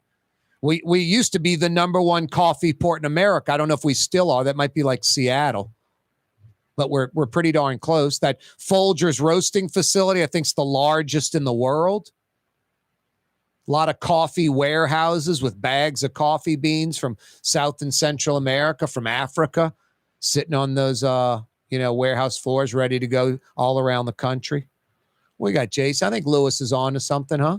We used to be the number one coffee port in America. I don't know if we still are. That might be like Seattle. But we're pretty darn close. That Folgers roasting facility, I think, is the largest in the world. A lot of coffee warehouses with bags of coffee beans from South and Central America, from Africa, sitting on those warehouse floors ready to go all around the country. We got Jason. I think Lewis is on to something, huh?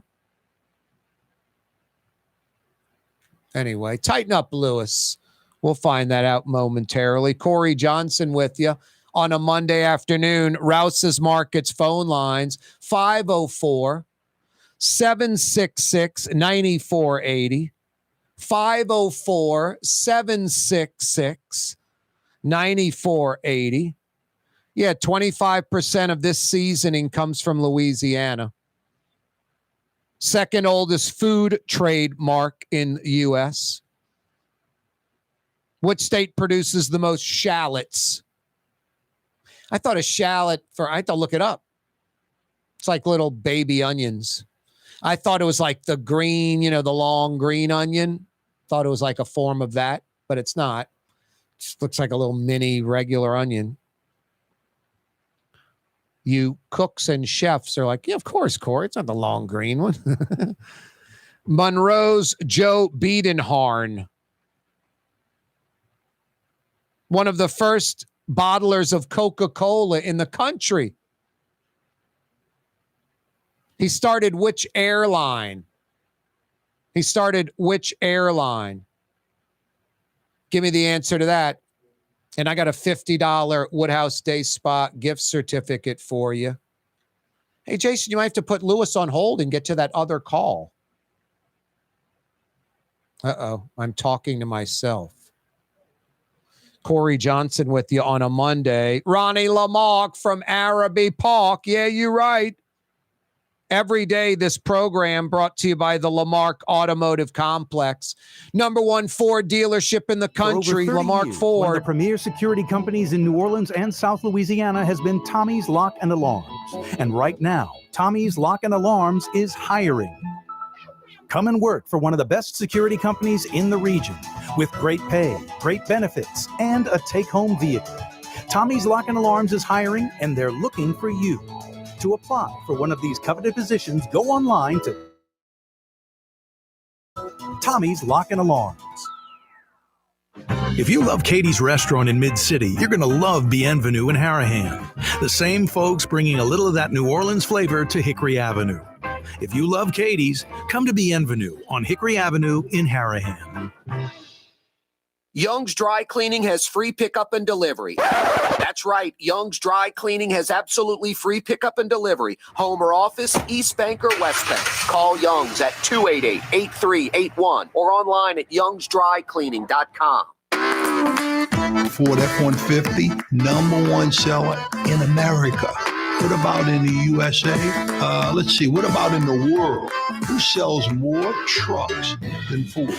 Anyway, tighten up, Lewis. We'll find that out momentarily. Corey Johnson with you on a Monday afternoon. Rouse's Markets phone lines, 504-766-9480. 504-766-9480. Yeah, 25% of this seasoning comes from Louisiana. Second oldest food trademark in the U.S. What state produces the most shallots? I thought a shallot I had to look it up. It's like little baby onions. I thought it was like the green, the long green onion. Thought it was like a form of that, but it's not. It just looks like a little mini regular onion. You cooks and chefs are like, yeah, of course, Corey. It's not the long green one. Monroe's Joe Biedenharn. One of the first bottlers of Coca-Cola in the country. He started which airline? Give me the answer to that. And I got a $50 Woodhouse Day Spa gift certificate for you. Hey, Jason, you might have to put Lewis on hold and get to that other call. Uh-oh, I'm talking to myself. Corey Johnson with you on a Monday. Ronnie Lamarck from Araby Park. Yeah, you're right. Every day, this program brought to you by the Lamarck Automotive Complex. Number one Ford dealership in the country, Lamarck Ford. One of the premier security companies in New Orleans and South Louisiana has been Tommy's Lock and Alarms. And right now, Tommy's Lock and Alarms is hiring. Come and work for one of the best security companies in the region with great pay, great benefits, and a take-home vehicle. Tommy's Lock and Alarms is hiring, and they're looking for you. To apply for one of these coveted positions, go online to Tommy's Lock and Alarms. If you love Katie's Restaurant in Mid-City, you're going to love Bienvenue in Harahan. The same folks bringing a little of that New Orleans flavor to Hickory Avenue. If you love Katie's, come to Bienvenue on Hickory Avenue in Harahan. Young's Dry Cleaning has free pickup and delivery. That's right. Young's Dry Cleaning has absolutely free pickup and delivery. Home or office, East Bank or West Bank. Call Young's at 288-8381 or online at youngsdrycleaning.com. Ford F-150, number one seller in America. What about in the USA? Let's see. What about in the world? Who sells more trucks than Ford?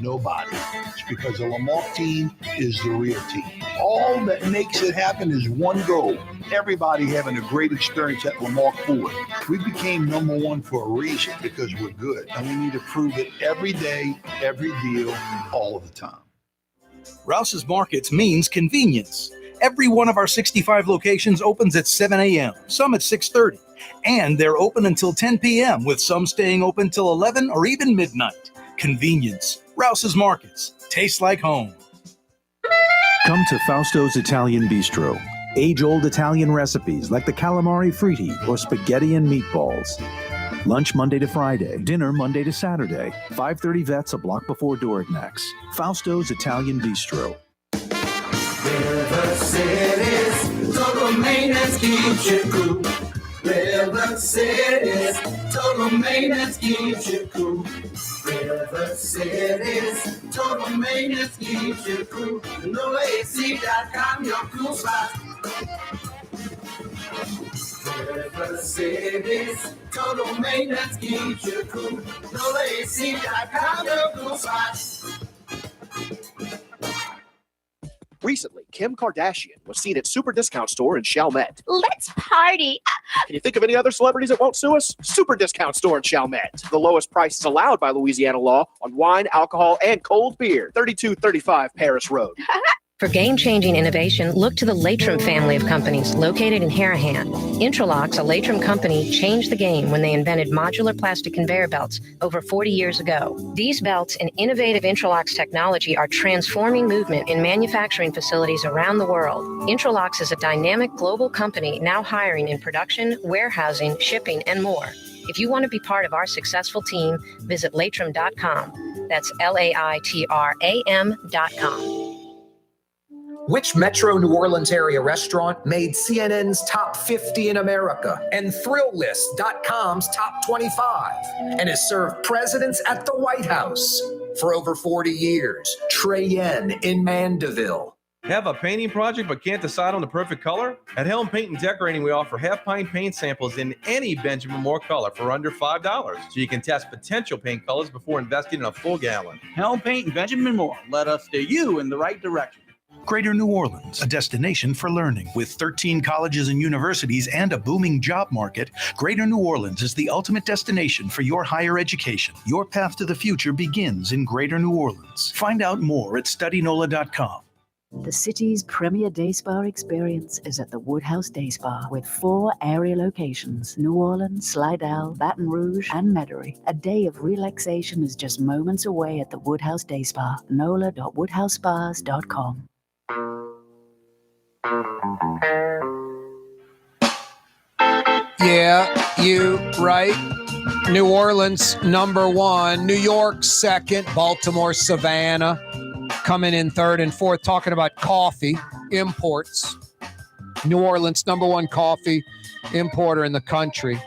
Nobody. It's because the Lamarck team is the real team. All that makes it happen is one goal. Everybody having a great experience at Lamarck Ford. We became number one for a reason, because we're good. And we need to prove it every day, every deal, all of the time. Rouse's Markets means convenience. Every one of our 65 locations opens at 7 a.m., some at 6:30. And they're open until 10 p.m., with some staying open till 11 or even midnight. Convenience. Rouse's Markets. Tastes like home. Come to Fausto's Italian Bistro. Age-old Italian recipes like the calamari fritti or spaghetti and meatballs. Lunch Monday to Friday. Dinner Monday to Saturday. 530 Vets, a block before Dorignax. Fausto's Italian Bistro. River City's total maintenance keeps you cool. River City's total maintenance keeps you cool. River City's total maintenance keeps you cool. NOLAAC.com, your cool spot. River City's total maintenance keeps you cool. NOLAAC.com, your cool spot. Recently, Kim Kardashian was seen at Super Discount Store in Chalmette. Let's party. Can you think of any other celebrities that won't sue us? Super Discount Store in Chalmette. The lowest prices allowed by Louisiana law on wine, alcohol, and cold beer. 3235 Paris Road. For game-changing innovation, look to the Latrim family of companies located in Harahan. Intralocks, a Latrim company, changed the game when they invented modular plastic conveyor belts over 40 years ago. These belts and innovative Intralocks technology are transforming movement in manufacturing facilities around the world. Intralocks is a dynamic global company now hiring in production, warehousing, shipping, and more. If you want to be part of our successful team, visit Latrim.com. That's LAITRAM.com. Which Metro New Orleans area restaurant made CNN's top 50 in America and ThrillList.com's top 25 and has served presidents at the White House for over 40 years? Trey Yen in Mandeville. Have a painting project but can't decide on the perfect color? At Helm Paint and Decorating, we offer half-pint paint samples in any Benjamin Moore color for under $5, so you can test potential paint colors before investing in a full gallon. Helm Paint and Benjamin Moore. Let us steer you in the right direction. Greater New Orleans, a destination for learning. With 13 colleges and universities and a booming job market, Greater New Orleans is the ultimate destination for your higher education. Your path to the future begins in Greater New Orleans. Find out more at studynola.com. The city's premier day spa experience is at the Woodhouse Day Spa with 4 area locations: New Orleans, Slidell, Baton Rouge, and Metairie. A day of relaxation is just moments away at the Woodhouse Day Spa. NOLA.woodhousespas.com. Yeah, you right. New Orleans, number 1. New York, second. Baltimore, Savannah, coming in third and fourth. Talking about coffee imports. New Orleans, number 1 coffee importer in the country.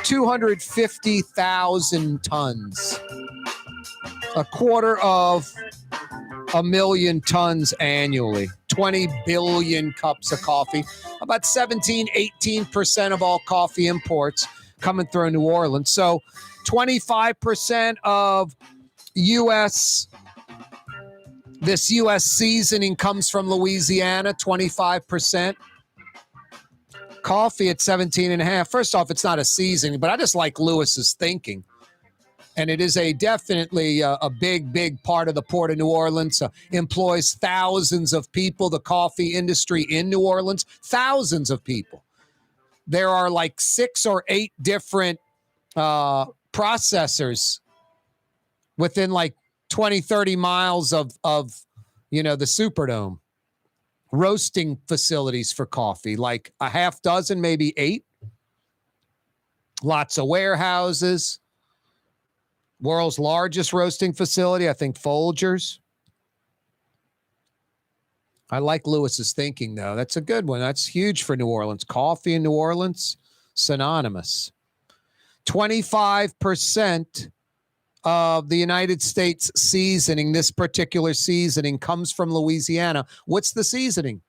250,000 tons. 250,000 tons annually. 20 billion cups of coffee. About 18% of all coffee imports coming through New Orleans. So 25% of U.S. seasoning comes from Louisiana, 25%. Coffee at 17.5. First off, it's not a seasoning, but I just like Lewis's thinking. And it is definitely a big part of the Port of New Orleans. Employs thousands of people, the coffee industry in New Orleans, thousands of people. There are like 6 or 8 different processors within like 20, 30 miles of the Superdome. Roasting facilities for coffee, like a half dozen, maybe 8. Lots of warehouses. World's largest roasting facility, I think Folgers. I like Lewis's thinking, though. That's a good one. That's huge for New Orleans. Coffee in New Orleans, synonymous. 25% of the United States seasoning, this particular seasoning, comes from Louisiana. What's the seasoning?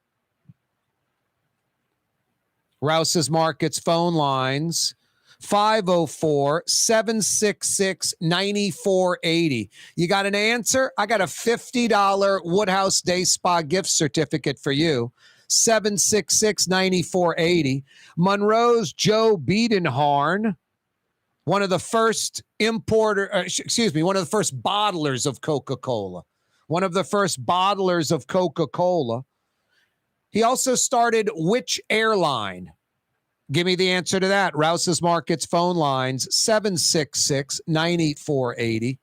Rouse's Markets phone lines, 504-766-9480. You got an answer? I got a $50 Woodhouse Day Spa gift certificate for you. 766-9480. Monroe's Joe Biedenharn, one of the first one of the first bottlers of Coca-Cola. One of the first bottlers of Coca-Cola. He also started which airline? Give me the answer to that. Rouse's Markets phone lines, 766-9480.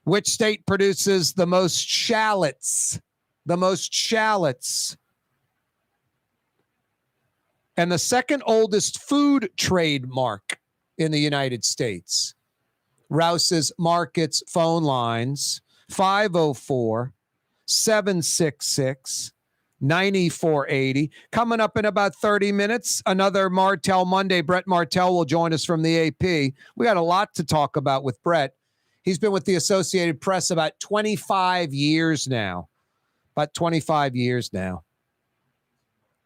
Which state produces the most shallots? The most shallots. And the second oldest food trademark in the United States. Rouse's Markets phone lines, 504-766-9480. 9480. Coming up in about 30 minutes, another Martel Monday. Brett Martel will join us from the AP. We got a lot to talk about with Brett. He's been with the Associated Press about 25 years now. About 25 years now.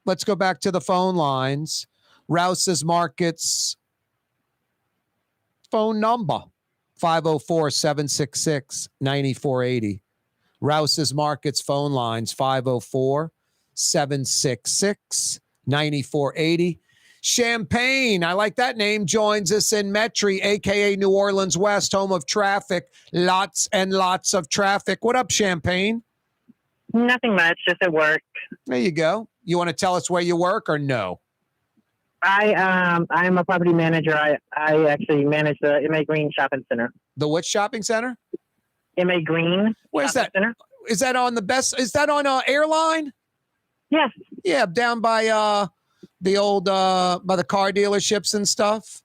Let's go back to the phone lines. Rouse's Markets phone number, 504-766-9480. Rouse's Markets phone lines, 504-766-9480. Champagne, I like that name, joins us in Metairie, a.k.a. New Orleans West, home of traffic. Lots and lots of traffic. What up, Champagne? Nothing much, just at work. There you go. You want to tell us where you work or no? I'm a property manager. I actually manage the MA Green Shopping Center. The which shopping center? MA Green. Where's that? Center. Is that on the best? Is that on Airline? Yes. Yeah, down by the old by the car dealerships and stuff.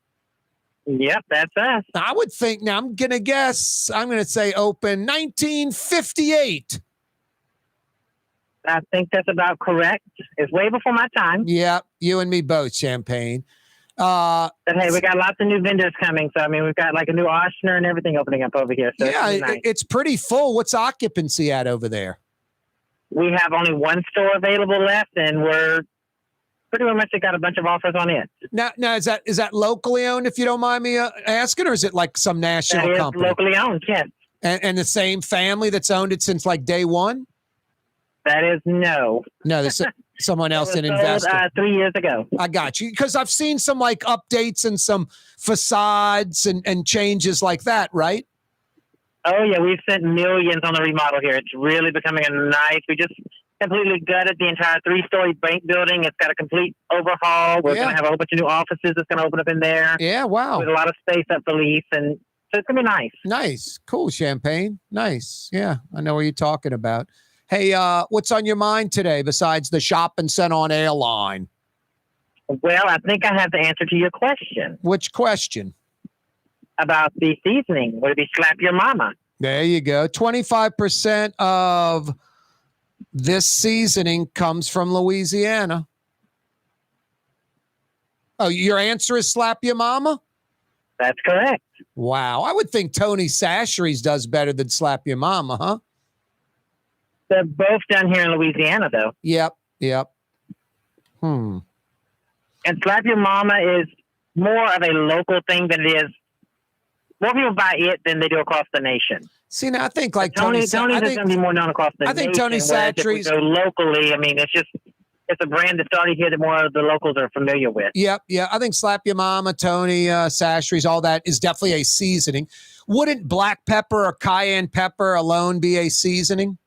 Yep, that's us. I would think. Now I'm gonna guess. I'm gonna say open 1958. I think that's about correct. It's way before my time. Yeah, you and me both, Champagne. But hey, we got lots of new vendors coming. So, I mean, we've got like a new Oshner and everything opening up over here. So yeah, it's nice. It's pretty full. What's occupancy at over there? We have only one store available left, and we're pretty much got a bunch of offers on it. Now is that locally owned, if you don't mind me asking, or is it like some national That is company? locally owned, yes. And the same family that's owned it since like day one? That is no. No, there's someone else that sold, invested 3 years ago. I got you. Because I've seen some like updates and some facades and changes like that, right? Oh, yeah. We've spent millions on the remodel here. It's really becoming a nice. We just completely gutted the entire 3-story bank building. It's got a complete overhaul. We're going to have a whole bunch of new offices that's going to open up in there. Yeah, wow. With a lot of space up for lease. And so it's going to be nice. Nice. Cool, Champagne. Nice. Yeah, I know what you're talking about. Hey, what's on your mind today besides the shopping center on Airline? Well, I think I have the answer to your question. Which question? About the seasoning. Would it be Slap Your Mama? There you go. 25% of this seasoning comes from Louisiana. Oh, your answer is Slap Your Mama? That's correct. Wow. I would think Tony Sachery's does better than Slap Your Mama, huh? They're both done here in Louisiana, though. Yep. And Slap Your Mama is more of a local thing than it is. More people buy it than they do across the nation. See, now I think like Tony's is going to be more known across the nation. I think Tony Sachery's. So locally, I mean, it's a brand that started here that more of the locals are familiar with. Yep. I think Slap Your Mama, Tony, Sachery's, all that is definitely a seasoning. Wouldn't black pepper or cayenne pepper alone be a seasoning?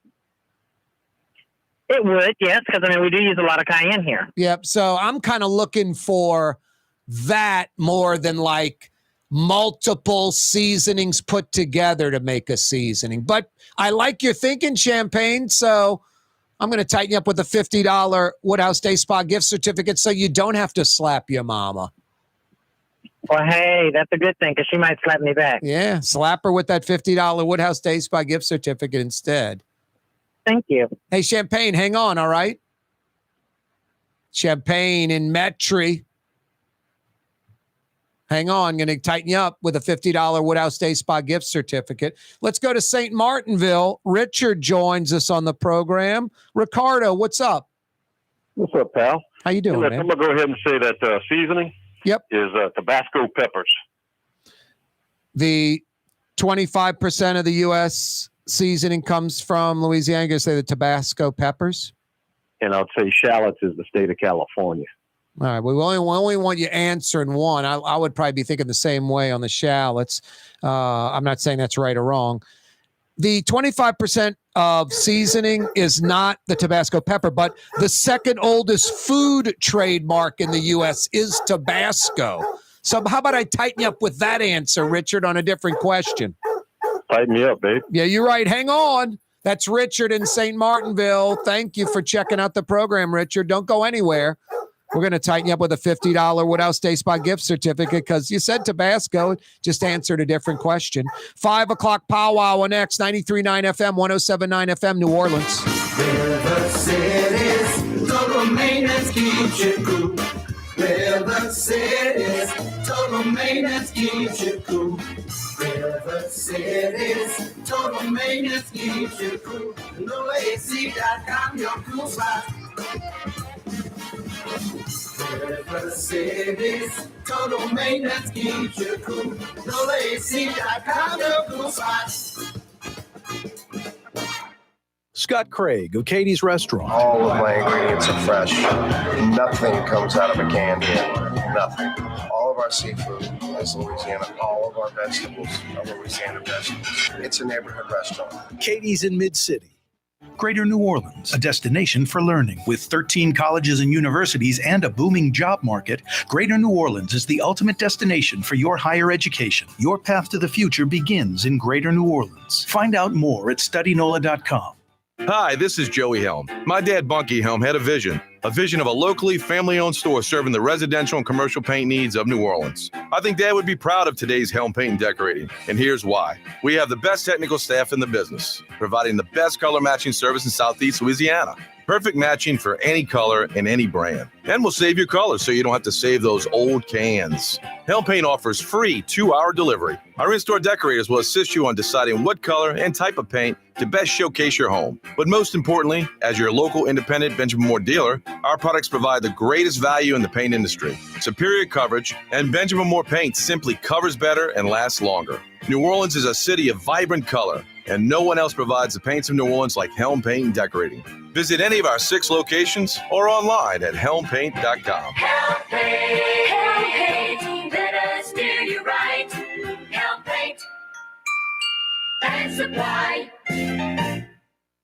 It would, yes, because I mean we do use a lot of cayenne here. Yep. So I'm kind of looking for that more than like multiple seasonings put together to make a seasoning. But I like your thinking, Champagne. So I'm going to tighten you up with a $50 Woodhouse Day Spa gift certificate so you don't have to slap your mama. Well, hey, that's a good thing because she might slap me back. Yeah, slap her with that $50 Woodhouse Day Spa gift certificate instead. Thank you. Hey, Champagne, hang on, all right? Champagne in Metairie. Hang on, going to tighten you up with a $50 Woodhouse Day Spa gift certificate. Let's go to St. Martinville. Richard joins us on the program. Ricardo, what's up? What's up, pal? How you doing, man? I'm going to go ahead and say that seasoning is Tabasco peppers. The 25% of the U.S. seasoning comes from Louisiana. You're going to say the Tabasco peppers? And I'd say shallots is the state of California. All right. We only want you answering one. I would probably be thinking the same way on the shallots. I'm not saying that's right or wrong. The 25% of seasoning is not the Tabasco pepper, but the second oldest food trademark in the U.S. is Tabasco. So how about I tighten you up with that answer, Richard, on a different question? Tighten me up, babe. Yeah, you're right. Hang on. That's Richard in St. Martinville. Thank you for checking out the program, Richard. Don't go anywhere. We're going to tighten you up with a $50 Woodhouse Day Spa gift certificate because you said Tabasco, just answered a different question. 5 o'clock powwow next, 93.9 FM, 107.9 FM, New Orleans. River City's total maintenance keeps you cool. River City's total maintenance keeps you cool. River City's total maintenance keeps you cool. NOLAAC.com, your cool spot. River City's total maintenance keeps you cool. NOLAAC.com, your cool spot. Scott Craig of Katie's Restaurant. All of my ingredients are fresh. Nothing comes out of a can here. Nothing. All of our seafood is Louisiana. All of our vegetables are Louisiana vegetables. It's a neighborhood restaurant. Katie's in Mid-City. Greater New Orleans, a destination for learning. With 13 colleges and universities and a booming job market, Greater New Orleans is the ultimate destination for your higher education. Your path to the future begins in Greater New Orleans. Find out more at studynola.com. Hi, this is Joey Helm. My dad, Bunky Helm, had a vision of a locally family-owned store serving the residential and commercial paint needs of New Orleans. I think Dad would be proud of today's Helm Paint and Decorating, and here's why. We have the best technical staff in the business, providing the best color matching service in Southeast Louisiana. Perfect matching for any color and any brand. And we'll save your colors so you don't have to save those old cans. Helm Paint offers free 2-hour delivery. Our in-store decorators will assist you on deciding what color and type of paint to best showcase your home. But most importantly, as your local independent Benjamin Moore dealer, our products provide the greatest value in the paint industry. Superior coverage, and Benjamin Moore paint simply covers better and lasts longer. New Orleans is a city of vibrant color, and no one else provides the paints of New Orleans like Helm Paint and Decorating. Visit any of our 6 locations or online at helmpaint.com. Helm Paint, let us steer you right. Helm Paint and Supply.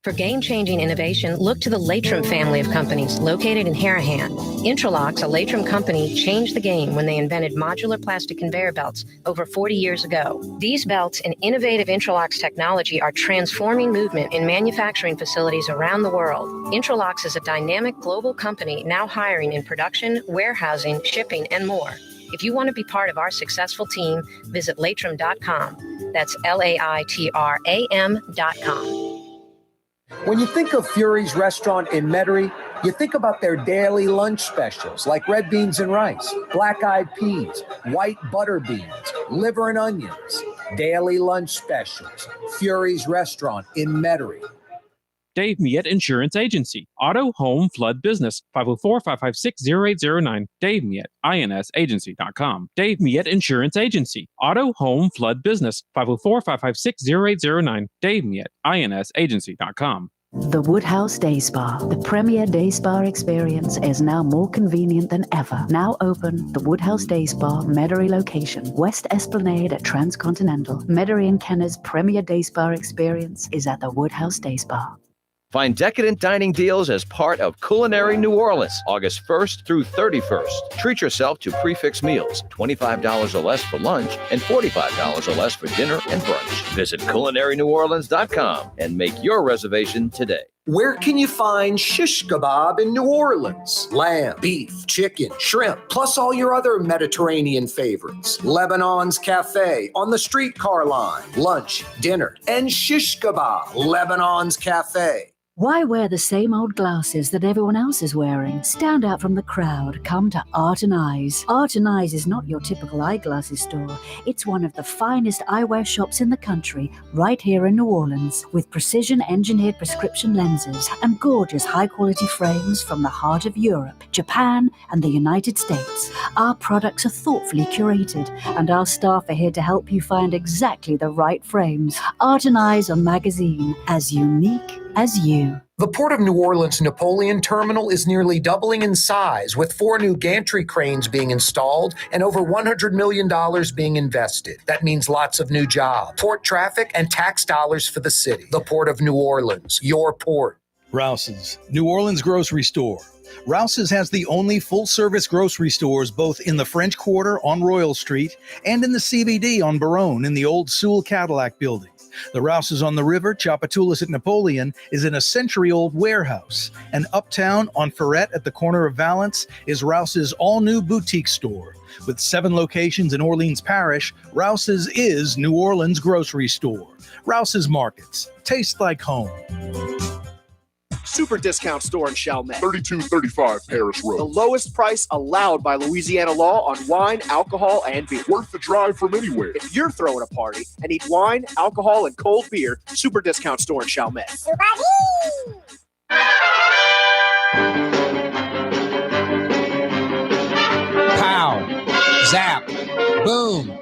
For game-changing innovation, look to the Latrim family of companies located in Harahan. Interlocks, a Latrim company, changed the game when they invented modular plastic conveyor belts over 40 years ago. These belts and innovative Interlocks technology are transforming movement in manufacturing facilities around the world. Interlocks is a dynamic global company now hiring in production, warehousing, shipping, and more. If you want to be part of our successful team, visit Latrim.com. That's LAITRAM.com. When you think of Fury's Restaurant in Metairie, you think about their daily lunch specials like red beans and rice, black-eyed peas, white butter beans, liver and onions. Daily lunch specials. Fury's Restaurant in Metairie. Dave Miette Insurance Agency. Auto, home, flood, business. 504-556-0809. Dave Miette, INSAgency.com. Dave Miette Insurance Agency. Auto, home, flood, business. 504-556-0809. Dave Miette, INSAgency.com. The Woodhouse Day Spa, the premier day spa experience, is now more convenient than ever. Now open, the Woodhouse Day Spa, Metairie location, West Esplanade at Transcontinental. Metairie and Kenner's premier day spa experience is at the Woodhouse Day Spa. Find decadent dining deals as part of Culinary New Orleans, August 1st through 31st. Treat yourself to prix meals, $25 or less for lunch and $45 or less for dinner and brunch. Visit culinaryneworleans.com and make your reservation today. Where can you find shish kebab in New Orleans? Lamb, beef, chicken, shrimp, plus all your other Mediterranean favorites. Lebanon's Cafe on the streetcar line. Lunch, dinner, and shish kebab. Lebanon's Cafe. Why wear the same old glasses that everyone else is wearing? Stand out from the crowd. Come to Art and Eyes. Art and Eyes is not your typical eyeglasses store. It's one of the finest eyewear shops in the country, right here in New Orleans, with precision-engineered prescription lenses and gorgeous high-quality frames from the heart of Europe, Japan, and the United States. Our products are thoughtfully curated, and our staff are here to help you find exactly the right frames. Art and Eyes on magazine, as unique as you. The Port of New Orleans Napoleon Terminal is nearly doubling in size, with 4 new gantry cranes being installed and over $100 million being invested. That means lots of new jobs, port traffic, and tax dollars for the city. The Port of New Orleans, your port. Rouse's, New Orleans grocery store. Rouse's has the only full-service grocery stores both in the French Quarter on Royal Street and in the CBD on Baronne in the old Sewell Cadillac building. The Rouse's on the River, Tchoupitoulas at Napoleon, is in a century-old warehouse. And uptown on Ferret at the corner of Valence is Rouse's all-new boutique store. With 7 locations in Orleans Parish, Rouse's is New Orleans' grocery store. Rouse's Markets. Taste like home. Super discount store in Chalmette. 3235 Paris Road. The lowest price allowed by Louisiana law on wine, alcohol, and beer. Worth the drive from anywhere. If you're throwing a party and need wine, alcohol, and cold beer, super discount store in Chalmette. Pow. Zap. Boom.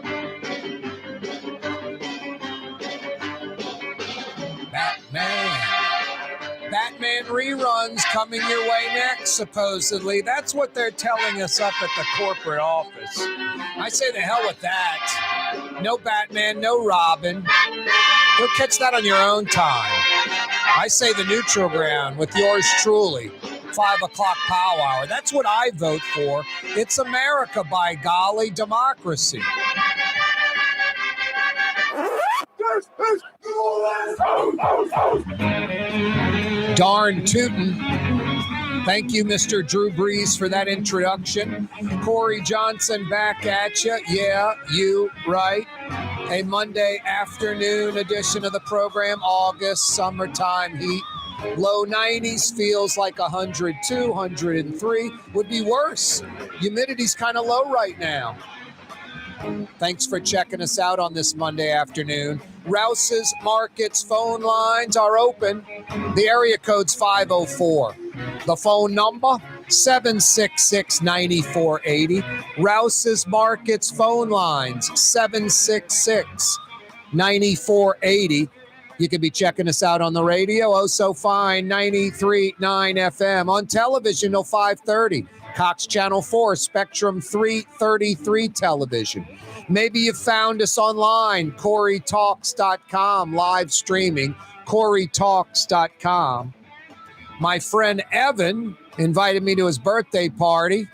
Batman reruns coming your way next, supposedly. That's what they're telling us up at the corporate office. I say the hell with that. No Batman, no Robin. Go catch that on your own time. I say the neutral ground with yours truly. 5 o'clock pow hour. That's what I vote for. It's America, by golly, democracy. Darn tootin'. Thank you, Mr. Drew Brees, for that introduction. Corey Johnson back at you. Yeah, you right. A Monday afternoon edition of the program. August, summertime heat. Low 90s, feels like 102, 103. Would be worse. Humidity's kind of low right now. Thanks for checking us out on this Monday afternoon. Rouse's Markets phone lines are open. The area code's 504. The phone number, 766-9480. Rouse's Markets phone lines, 766-9480. You can be checking us out on the radio, oh so fine, 93.9 FM. On television, 5:30. Cox Channel 4, Spectrum 333 television. Maybe you found us online, CoreyTalks.com, live streaming, CoreyTalks.com. My friend Evan invited me to his birthday party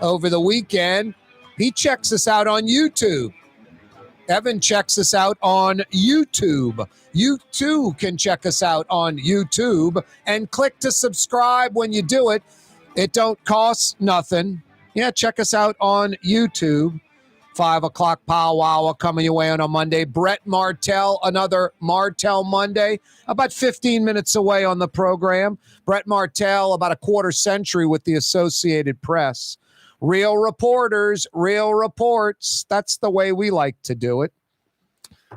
over the weekend. He checks us out on YouTube. Evan checks us out on YouTube. You too can check us out on YouTube and click to subscribe when you do it. It don't cost nothing. Yeah, check us out on YouTube. 5 o'clock powwow coming your way on a Monday. Brett Martel, another Martel Monday, about 15 minutes away on the program. Brett Martel, about a quarter century with the Associated Press. Real reporters, real reports. That's the way we like to do it.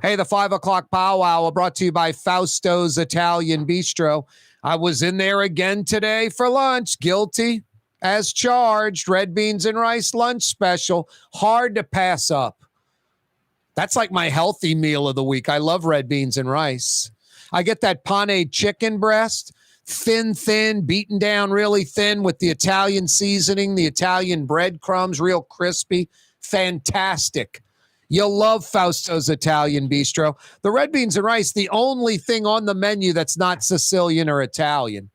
Hey, the 5 o'clock powwow brought to you by Fausto's Italian Bistro. I was in there again today for lunch, guilty as charged. Red beans and rice lunch special. Hard to pass up. That's like my healthy meal of the week. I love red beans and rice. I get that pane chicken breast, thin, beaten down really thin with the Italian seasoning, the Italian breadcrumbs, real crispy. Fantastic. You'll love Fausto's Italian Bistro. The red beans and rice, the only thing on the menu that's not Sicilian or Italian.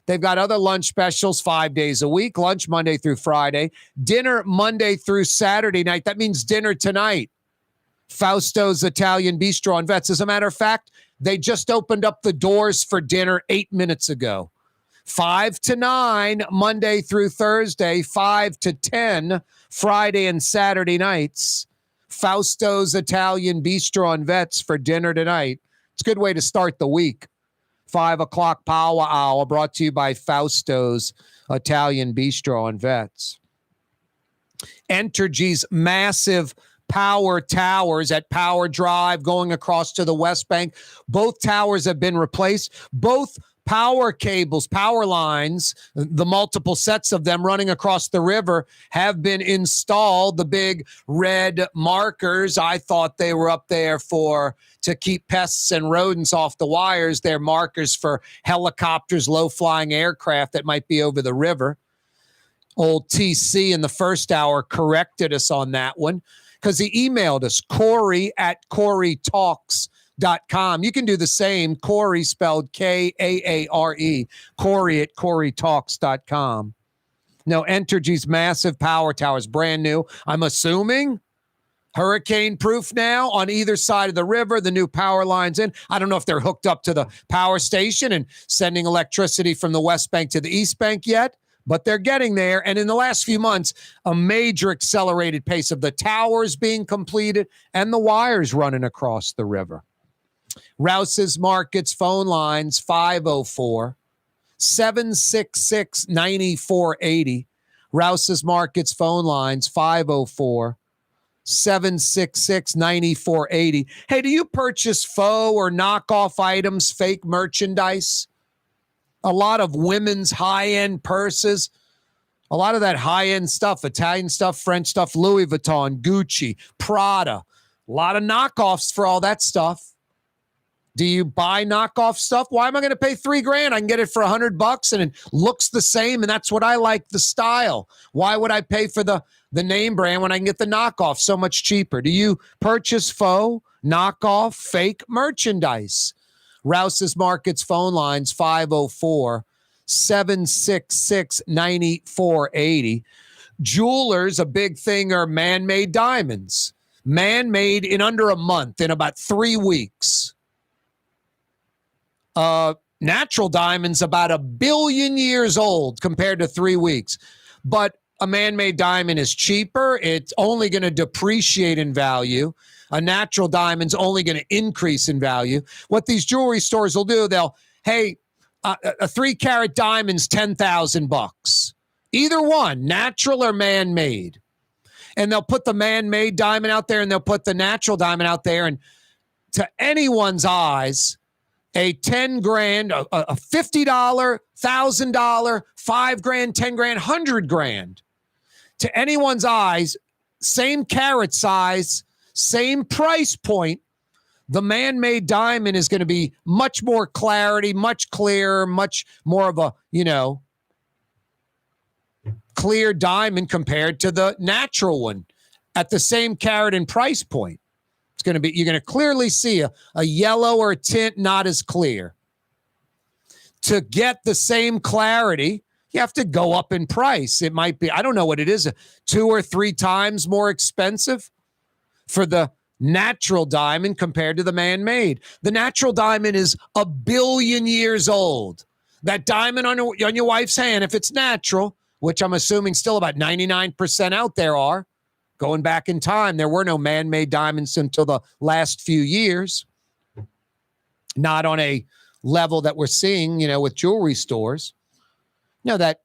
They've got other lunch specials 5 days a week, lunch Monday through Friday, dinner Monday through Saturday night. That means dinner tonight. Fausto's Italian Bistro on Vets. As a matter of fact, they just opened up the doors for dinner 8 minutes ago. 5 to 9, Monday through Thursday, 5 to 10, Friday and Saturday nights. Fausto's Italian Bistro on Vets for dinner tonight. It's a good way to start the week. 5 o'clock power hour brought to you by Fausto's Italian Bistro on Vets. Entergy's massive power towers at Power Drive going across to the West Bank. Both towers have been replaced. Both power cables, power lines, the multiple sets of them running across the river have been installed. The big red markers, I thought they were up there to keep pests and rodents off the wires. They're markers for helicopters, low-flying aircraft that might be over the river. Old TC in the first hour corrected us on that one because he emailed us, Corey@CoreyTalks.com. You can do the same. Corey spelled Kaare. Corey@CoreyTalks.com. No, Entergy's massive power towers, brand new. I'm assuming. hurricane proof now on either side of the river, the new power lines in. I don't know if they're hooked up to the power station and sending electricity from the West Bank to the East Bank yet, but they're getting there. And in the last few months, a major accelerated pace of the towers being completed and the wires running across the river. Rouse's Markets phone lines 504-766-9480. Rouse's Markets phone lines 504-766-9480. Hey, do you purchase faux or knockoff items, fake merchandise? A lot of women's high-end purses, a lot of that high-end stuff, Italian stuff, French stuff, Louis Vuitton, Gucci, Prada, a lot of knockoffs for all that stuff. Do you buy knockoff stuff? Why am I going to pay $3,000? I can get it for $100 and it looks the same, and that's what I like, the style. Why would I pay for the name brand when I can get the knockoff so much cheaper? Do you purchase faux, knockoff, fake merchandise? Rouse's Markets phone lines 504-766-9480. Jewelers, a big thing, are man-made diamonds. Man-made in under a month, in about 3 weeks. Natural diamonds about 1 billion years old compared to 3 weeks. But a man-made diamond is cheaper. It's only going to depreciate in value. A natural diamond's only going to increase in value. What these jewelry stores will do, a 3-carat diamond's $10,000. Either one, natural or man-made. And they'll put the man-made diamond out there and they'll put the natural diamond out there. And to anyone's eyes, a $10,000, a $50, $1,000, $5,000, $10,000, $100,000. To anyone's eyes, same carat size, same price point, the man-made diamond is going to be much more clarity, much clearer, much more of a, clear diamond compared to the natural one at the same carat and price point. You're going to clearly see a yellow or a tint not as clear. To get the same clarity, you have to go up in price. It might be, I don't know what it is, 2 or 3 times more expensive for the natural diamond compared to the man-made. The natural diamond is 1 billion years old. That diamond on your wife's hand, if it's natural, which I'm assuming still about 99% out there are, going back in time, there were no man-made diamonds until the last few years. Not on a level that we're seeing, with jewelry stores. That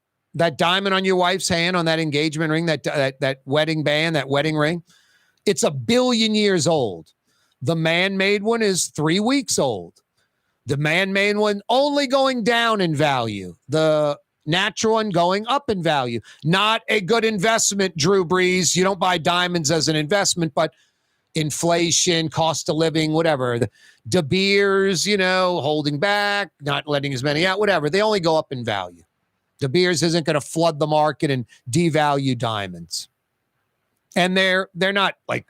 diamond on your wife's hand, on that engagement ring, that wedding band, that wedding ring, it's 1 billion years old. The man-made one is 3 weeks old. The man-made one only going down in value. The natural one going up in value. Not a good investment, Drew Brees. You don't buy diamonds as an investment, but inflation, cost of living, whatever. The De Beers, holding back, not letting as many out, whatever. They only go up in value. De Beers isn't going to flood the market and devalue diamonds. And they're not like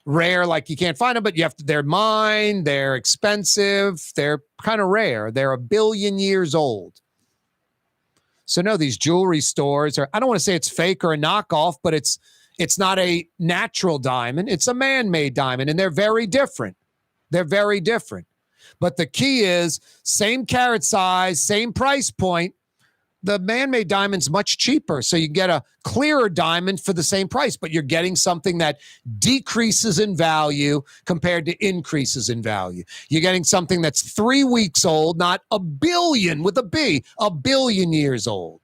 rare, like you can't find them, but they're mined, they're expensive, they're kind of rare. They're 1 billion years old. So no, these jewelry stores I don't want to say it's fake or a knockoff, but it's not a natural diamond. It's a man-made diamond, and they're very different. They're very different. But the key is same carat size, same price point. The man-made diamond's much cheaper. So you get a clearer diamond for the same price, but you're getting something that decreases in value compared to increases in value. You're getting something that's 3 weeks old, not 1 billion with a B, 1 billion years old.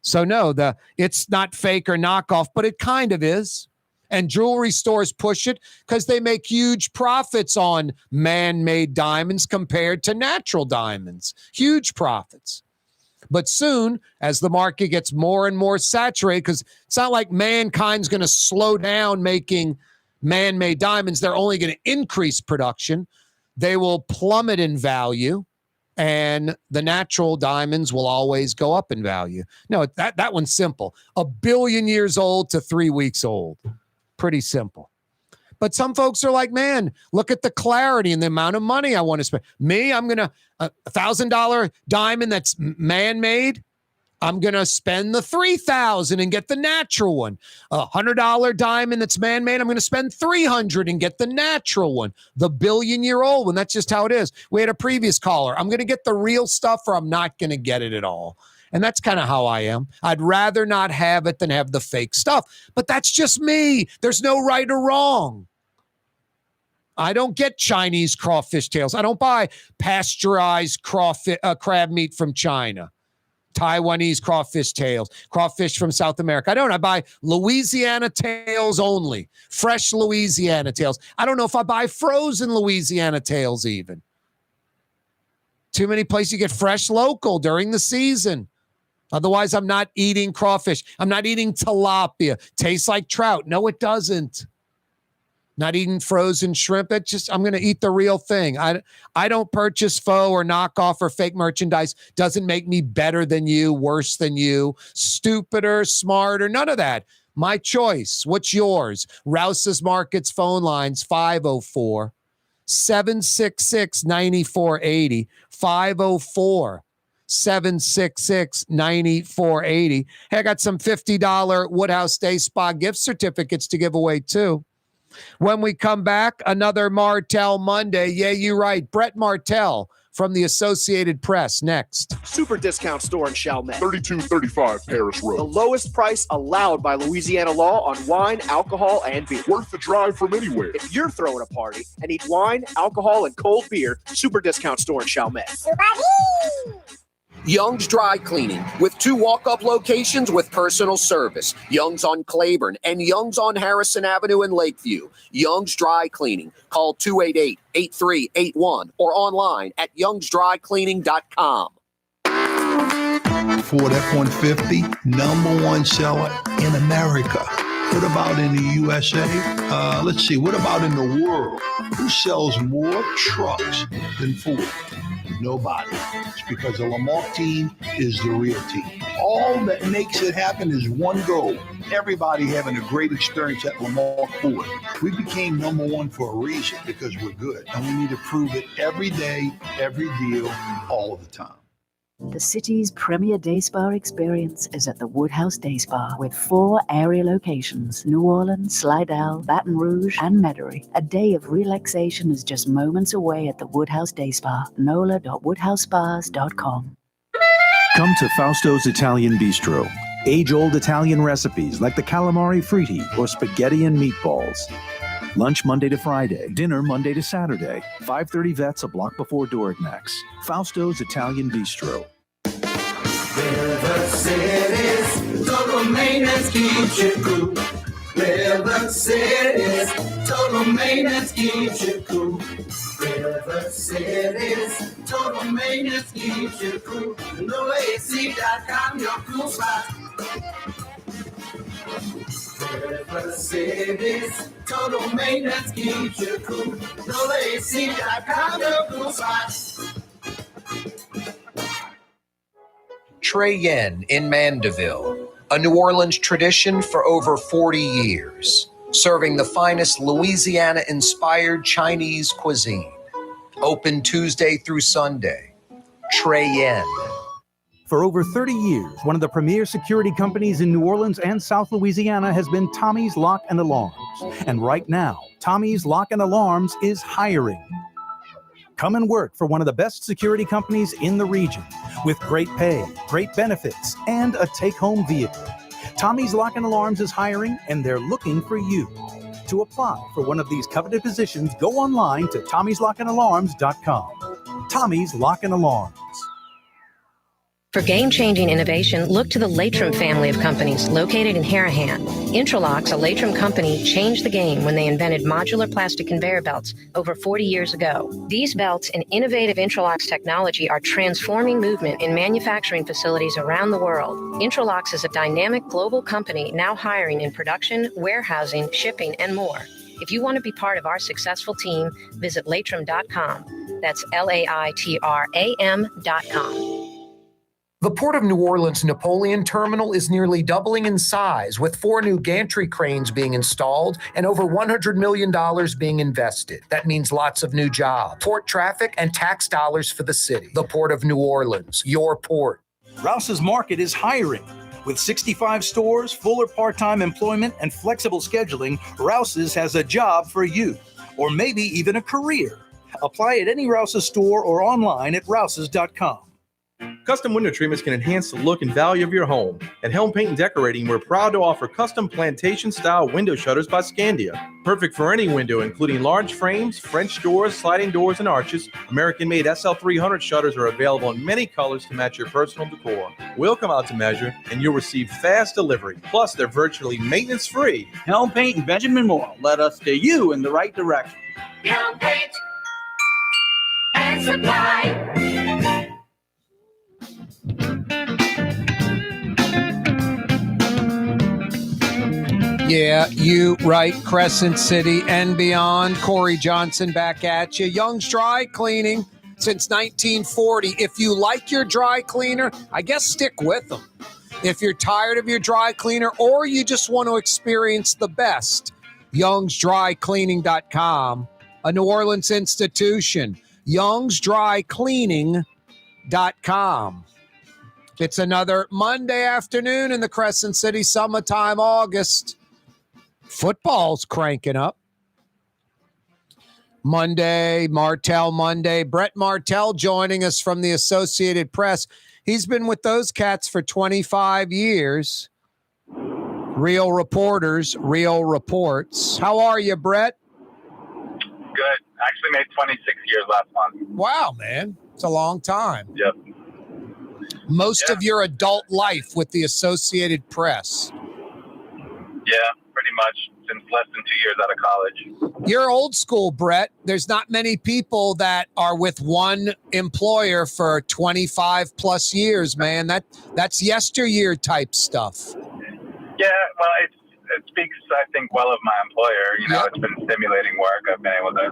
So no, it's not fake or knockoff, but it kind of is. And jewelry stores push it because they make huge profits on man-made diamonds compared to natural diamonds. Huge profits. But soon, as the market gets more and more saturated, because it's not like mankind's going to slow down making man-made diamonds. They're only going to increase production. They will plummet in value, and the natural diamonds will always go up in value. No, that one's simple. 1 billion years old to 3 weeks old. Pretty simple. But some folks are like, man, look at the clarity and the amount of money I want to spend. Me, I'm going to, $1,000 diamond that's man-made, I'm going to spend the $3,000 and get the natural one. A $100 diamond that's man-made, I'm going to spend $300 and get the natural one. The billion-year-old one, that's just how it is. We had a previous caller. I'm going to get the real stuff or I'm not going to get it at all. And that's kind of how I am. I'd rather not have it than have the fake stuff. But that's just me. There's no right or wrong. I don't get Chinese crawfish tails. I don't buy pasteurized crab meat from China. Taiwanese crawfish tails, crawfish from South America. I buy Louisiana tails only, fresh Louisiana tails. I don't know if I buy frozen Louisiana tails even. Too many places you get fresh local during the season. Otherwise, I'm not eating crawfish. I'm not eating tilapia. Tastes like trout. No, it doesn't. Not eating frozen shrimp. I'm going to eat the real thing. I don't purchase faux or knockoff or fake merchandise. Doesn't make me better than you, worse than you, stupider, smarter, none of that. My choice. What's yours? Rouse's Markets phone lines 504-766-9480. 504-766-9480. Hey, I got some $50 Woodhouse Day Spa gift certificates to give away too. When we come back, another Martel Monday. Yeah, you're right. Brett Martel from the Associated Press next. Super discount store in Chalmette. 3235 Paris Road. The lowest price allowed by Louisiana law on wine, alcohol, and beer. Worth the drive from anywhere. If you're throwing a party and need wine, alcohol, and cold beer, super discount store in Chalmette. Young's Dry Cleaning, with 2 walk-up locations with personal service. Young's on Claiborne and Young's on Harrison Avenue in Lakeview. Young's Dry Cleaning. Call 288-8381 or online at youngsdrycleaning.com. Ford F-150, #1 seller in America. What about in the USA? Let's see, what about in the world? Who sells more trucks than Ford? Nobody. It's because the Lamarck team is the real team. All that makes it happen is one goal. Everybody having a great experience at Lamarck Ford. We became #1 for a reason, because we're good. And we need to prove it every day, every deal, all the time. The city's premier day spa experience is at the Woodhouse Day Spa with 4 area locations: New Orleans, Slidell, Baton Rouge, and Metairie. A day of relaxation is just moments away at the Woodhouse Day Spa. NOLA.woodhousespas.com. Come to Fausto's Italian Bistro. Age-old Italian recipes like the calamari fritti or spaghetti and meatballs. Lunch Monday to Friday, dinner Monday to Saturday. 530 Vets, a block before Dorignax. Fausto's Italian Bistro. River City's total maintenance keeps you cool. River City's total maintenance keeps you cool. River City's total maintenance keeps you cool. NOLA.com, your cool spot. River City's total maintenance keeps you cool. NOLA.com, your cool spot. Trey Yen in Mandeville, a New Orleans tradition for over 40 years, serving the finest Louisiana-inspired Chinese cuisine. Open Tuesday through Sunday. Trey Yen. For over 30 years, one of the premier security companies in New Orleans and South Louisiana has been Tommy's Lock and Alarms. And right now, Tommy's Lock and Alarms is hiring. Come and work for one of the best security companies in the region with great pay, great benefits, and a take-home vehicle. Tommy's Lock and Alarms is hiring, and they're looking for you. To apply for one of these coveted positions, go online to tommyslockанdalarms.com. Tommy's Lock and Alarms. For game-changing innovation, look to the Latrim family of companies located in Harahan. Intralocks, a Latrim company, changed the game when they invented modular plastic conveyor belts over 40 years ago. These belts and innovative Intralocks technology are transforming movement in manufacturing facilities around the world. Intralocks is a dynamic global company now hiring in production, warehousing, shipping, and more. If you want to be part of our successful team, visit Latrim.com. That's LAITRAM.com. The Port of New Orleans Napoleon Terminal is nearly doubling in size, with 4 new gantry cranes being installed and over $100 million being invested. That means lots of new jobs, port traffic, and tax dollars for the city. The Port of New Orleans, your port. Rouse's Market is hiring. With 65 stores, full or part-time employment, and flexible scheduling, Rouse's has a job for you, or maybe even a career. Apply at any Rouse's store or online at rouses.com. Custom window treatments can enhance the look and value of your home. At Helm Paint and Decorating, we're proud to offer custom plantation-style window shutters by Scandia. Perfect for any window, including large frames, French doors, sliding doors, and arches. American-made SL300 shutters are available in many colors to match your personal decor. We'll come out to measure, and you'll receive fast delivery. Plus, they're virtually maintenance-free. Helm Paint and Benjamin Moore. Let us steer you in the right direction. Helm Paint and Supply. Yeah, you right. Crescent City and beyond. Corey Johnson back at you. Young's Dry Cleaning since 1940. If you like your dry cleaner, I guess stick with them. If you're tired of your dry cleaner or you just want to experience the best, youngsdrycleaning.com, a New Orleans institution. youngsdrycleaning.com. It's another Monday afternoon in the Crescent City, summertime, August. Football's cranking up. Monday, Martel Monday. Brett Martel joining us from the Associated Press. He's been with those cats for 25 years. Real reporters, real reports. How are you, Brett? Good. Actually made 26 years last month. Wow, man. It's a long time. Yep. Most of your adult life with the Associated Press. Yeah, pretty much. Since less than 2 years out of college. You're old school, Brett. There's not many people that are with one employer for 25 plus years, man. That's yesteryear type stuff. Yeah, well, it speaks, I think, well of my employer. You know, It's been stimulating work. I've been able to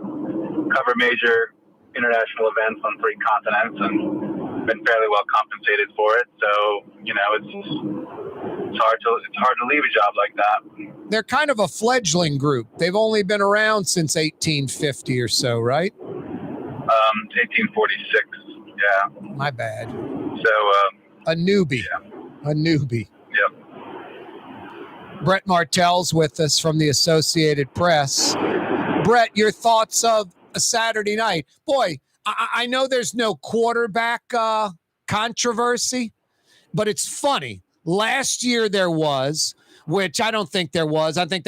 cover major international events on 3 continents and been fairly well compensated for it. So, you know, it's hard to leave a job like that. They're kind of a fledgling group. They've only been around since 1850 or so, right? 1846. Yeah. My bad. So a newbie. Yeah. A newbie. Yep. Brett Martel's with us from the Associated Press. Brett, your thoughts of a Saturday night? Boy, I know there's no quarterback controversy, but it's funny. Last year there was, which I don't think there was. I think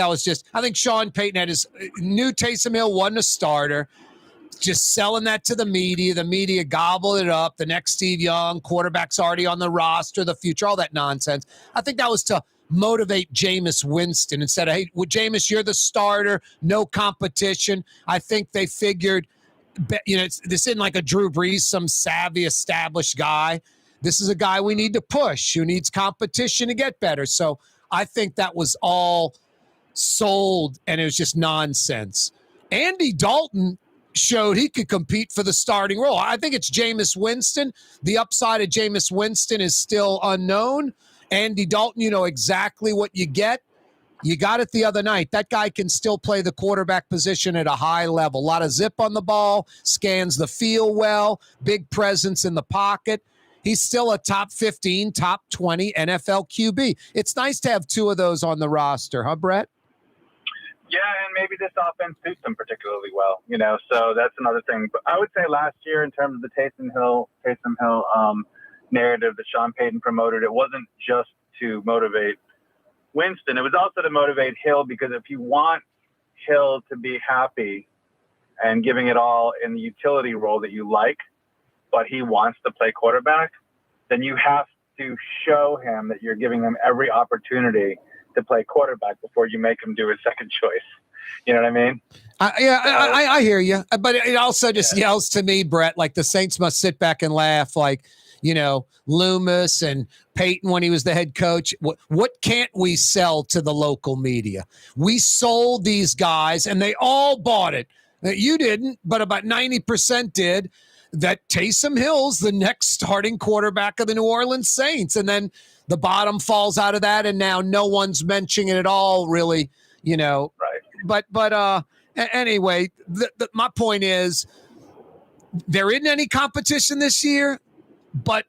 Sean Payton had knew Taysom Hill wasn't a starter, just selling that to the media. The media gobbled it up. The next Steve Young, quarterback's already on the roster, the future, all that nonsense. I think that was to motivate Jameis Winston instead of, hey, Jameis, you're the starter, no competition. I think they figured, this isn't like a Drew Brees, some savvy, established guy. This is a guy we need to push, who needs competition to get better. So I think that was all sold, and it was just nonsense. Andy Dalton showed he could compete for the starting role. I think it's Jameis Winston. The upside of Jameis Winston is still unknown. Andy Dalton, you know exactly what you get. You got it the other night. That guy can still play the quarterback position at a high level. A lot of zip on the ball, scans the field well, big presence in the pocket. He's still a top 15, top 20 NFL QB. It's nice to have 2 of those on the roster, huh, Brett? Yeah, and maybe this offense suits him particularly well, you know, so that's another thing. But I would say last year, in terms of the Taysom Hill narrative that Sean Payton promoted, it wasn't just to motivate Winston. It was also to motivate Hill, because if you want Hill to be happy and giving it all in the utility role that you like, but he wants to play quarterback, then you have to show him that you're giving him every opportunity to play quarterback before you make him do his second choice. You know what I mean? I hear you. But it also just yells to me, Brett, like the Saints must sit back and laugh, like, you know, Loomis and Peyton when he was the head coach. What can't we sell to the local media? We sold these guys, and they all bought it. You didn't, but about 90% did. That Taysom Hill's the next starting quarterback of the New Orleans Saints. And then the bottom falls out of that, and now no one's mentioning it at all, really, you know. Right. But anyway, my point is there isn't any competition this year, but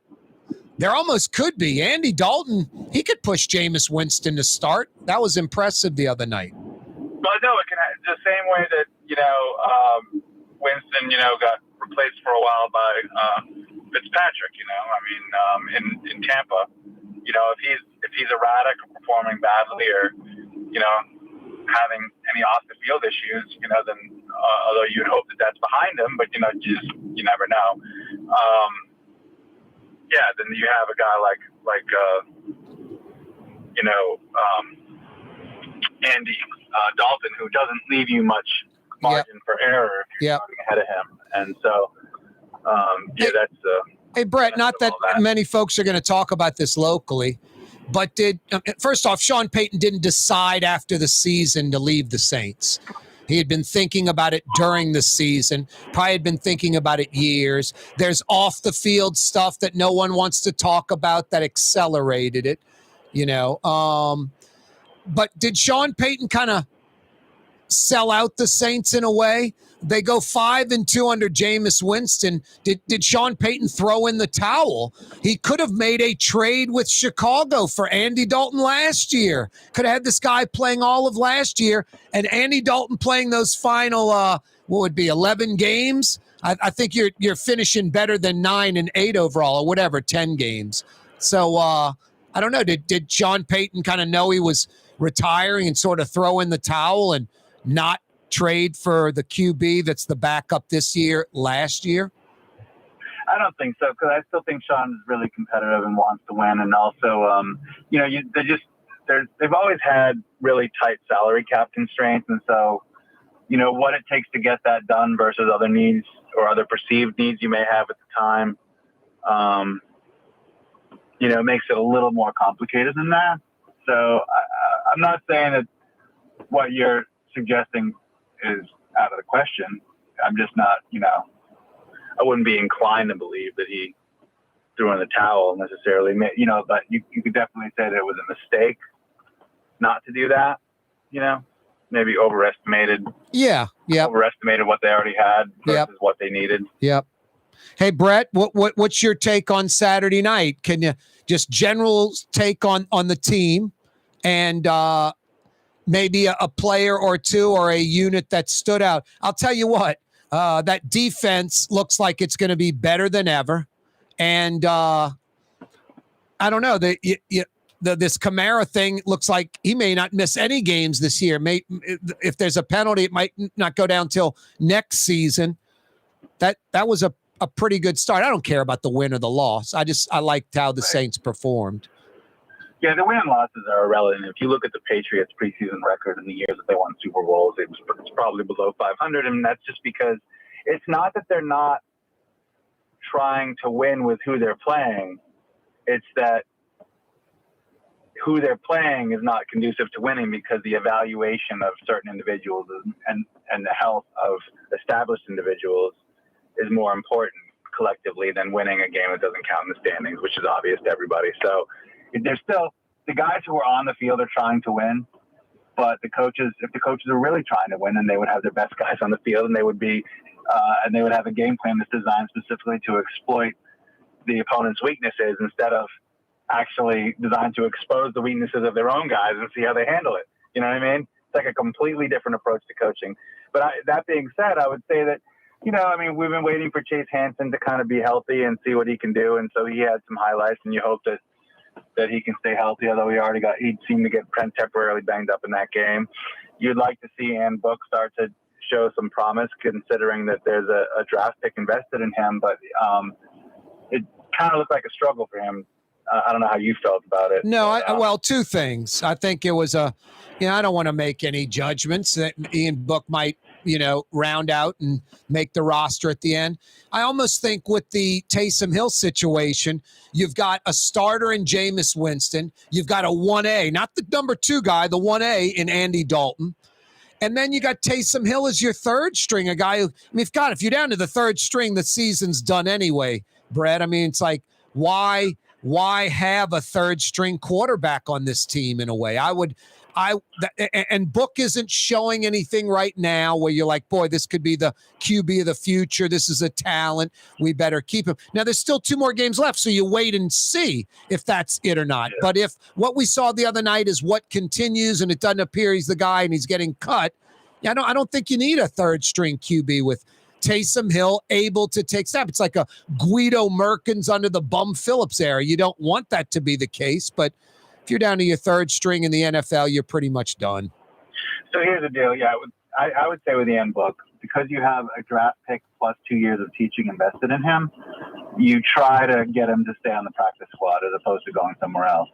There almost could be. Andy Dalton, he could push Jameis Winston to start. That was impressive the other night. But no, it can the same way that Winston, got replaced for a while by Fitzpatrick. In Tampa, if he's erratic or performing badly or having any off the field issues, then although you'd hope that that's behind him, but you never know. Then you have a guy like Andy Dalton, who doesn't leave you much margin for error if you're starting ahead of him. And so, that's Hey, Brett, not that many folks are going to talk about this locally, but first off, Sean Payton didn't decide after the season to leave the Saints. He had been thinking about it during the season, probably had been thinking about it years. There's off-the-field stuff that no one wants to talk about that accelerated it, But did Sean Payton kind of sell out the Saints in a way? They go 5-2 under Jameis Winston. Did Sean Payton throw in the towel? He could have made a trade with Chicago for Andy Dalton last year. Could have had this guy playing all of last year and Andy Dalton playing those final, 11 games? I think you're finishing better than 9 and 8 overall or whatever, 10 games. So I don't know. Did Sean Payton kind of know he was retiring and sort of throw in the towel and not trade for the QB that's the backup this year, last year? I don't think so, because I still think Sean is really competitive and wants to win. And also, they've always had really tight salary cap constraints. And so, what it takes to get that done versus other needs or other perceived needs you may have at the time, makes it a little more complicated than that. So I'm not saying that what you're suggesting is out of the question. I'm just not, I wouldn't be inclined to believe that he threw in the towel necessarily, but you could definitely say that it was a mistake not to do that, maybe overestimated. Yeah. Overestimated what they already had versus what they needed. Yep. Hey, Brett, what's your take on Saturday night? Can you just general take on the team and maybe a player or two or a unit that stood out? I'll tell you what, that defense looks like it's going to be better than ever. And I don't know, this Kamara thing looks like he may not miss any games this year. If there's a penalty, it might not go down till next season. That was a pretty good start. I don't care about the win or the loss. I liked how the Saints performed. Yeah, the win and losses are irrelevant. If you look at the Patriots' preseason record in the years that they won Super Bowls, it's probably below 500, and that's just because it's not that they're not trying to win with who they're playing. It's that who they're playing is not conducive to winning because the evaluation of certain individuals and the health of established individuals is more important collectively than winning a game that doesn't count in the standings, which is obvious to everybody. So there's still the guys who are on the field are trying to win, but if the coaches are really trying to win, then they would have their best guys on the field, and they would have a game plan that's designed specifically to exploit the opponent's weaknesses instead of actually designed to expose the weaknesses of their own guys and see how they handle it. You know what I mean? It's like a completely different approach to coaching. But that being said, I would say that, we've been waiting for Chase Hansen to kind of be healthy and see what he can do. And so he had some highlights, and you hope that he can stay healthy, although he seemed to get temporarily banged up in that game. You'd like to see Ann Book start to show some promise, considering that there's a draft pick invested in him, but it kind of looked like a struggle for him. I don't know how you felt about it. No, well, two things. I think it was I don't want to make any judgments that Ian Book might, round out and make the roster at the end. I almost think with the Taysom Hill situation, you've got a starter in Jameis Winston. You've got a 1A, not the number 2 guy, the 1A in Andy Dalton. And then you got Taysom Hill as your third string, a guy who, if you're down to the third string, the season's done anyway, Brett. It's like, why why have a third-string quarterback on this team in a way? And Book isn't showing anything right now where you're like, boy, this could be the QB of the future. This is a talent. We better keep him. Now, there's still 2 more games left, so you wait and see if that's it or not. But if what we saw the other night is what continues and it doesn't appear he's the guy and he's getting cut, I don't think you need a third-string QB with Taysom Hill able to take snap. It's like a Guido Merkins under the Bum Phillips era. You don't want that to be the case, but if you're down to your third string in the NFL, you're pretty much done. So here's the deal. Yeah, I would say with the end book, because you have a draft pick plus 2 years of teaching invested in him, you try to get him to stay on the practice squad as opposed to going somewhere else.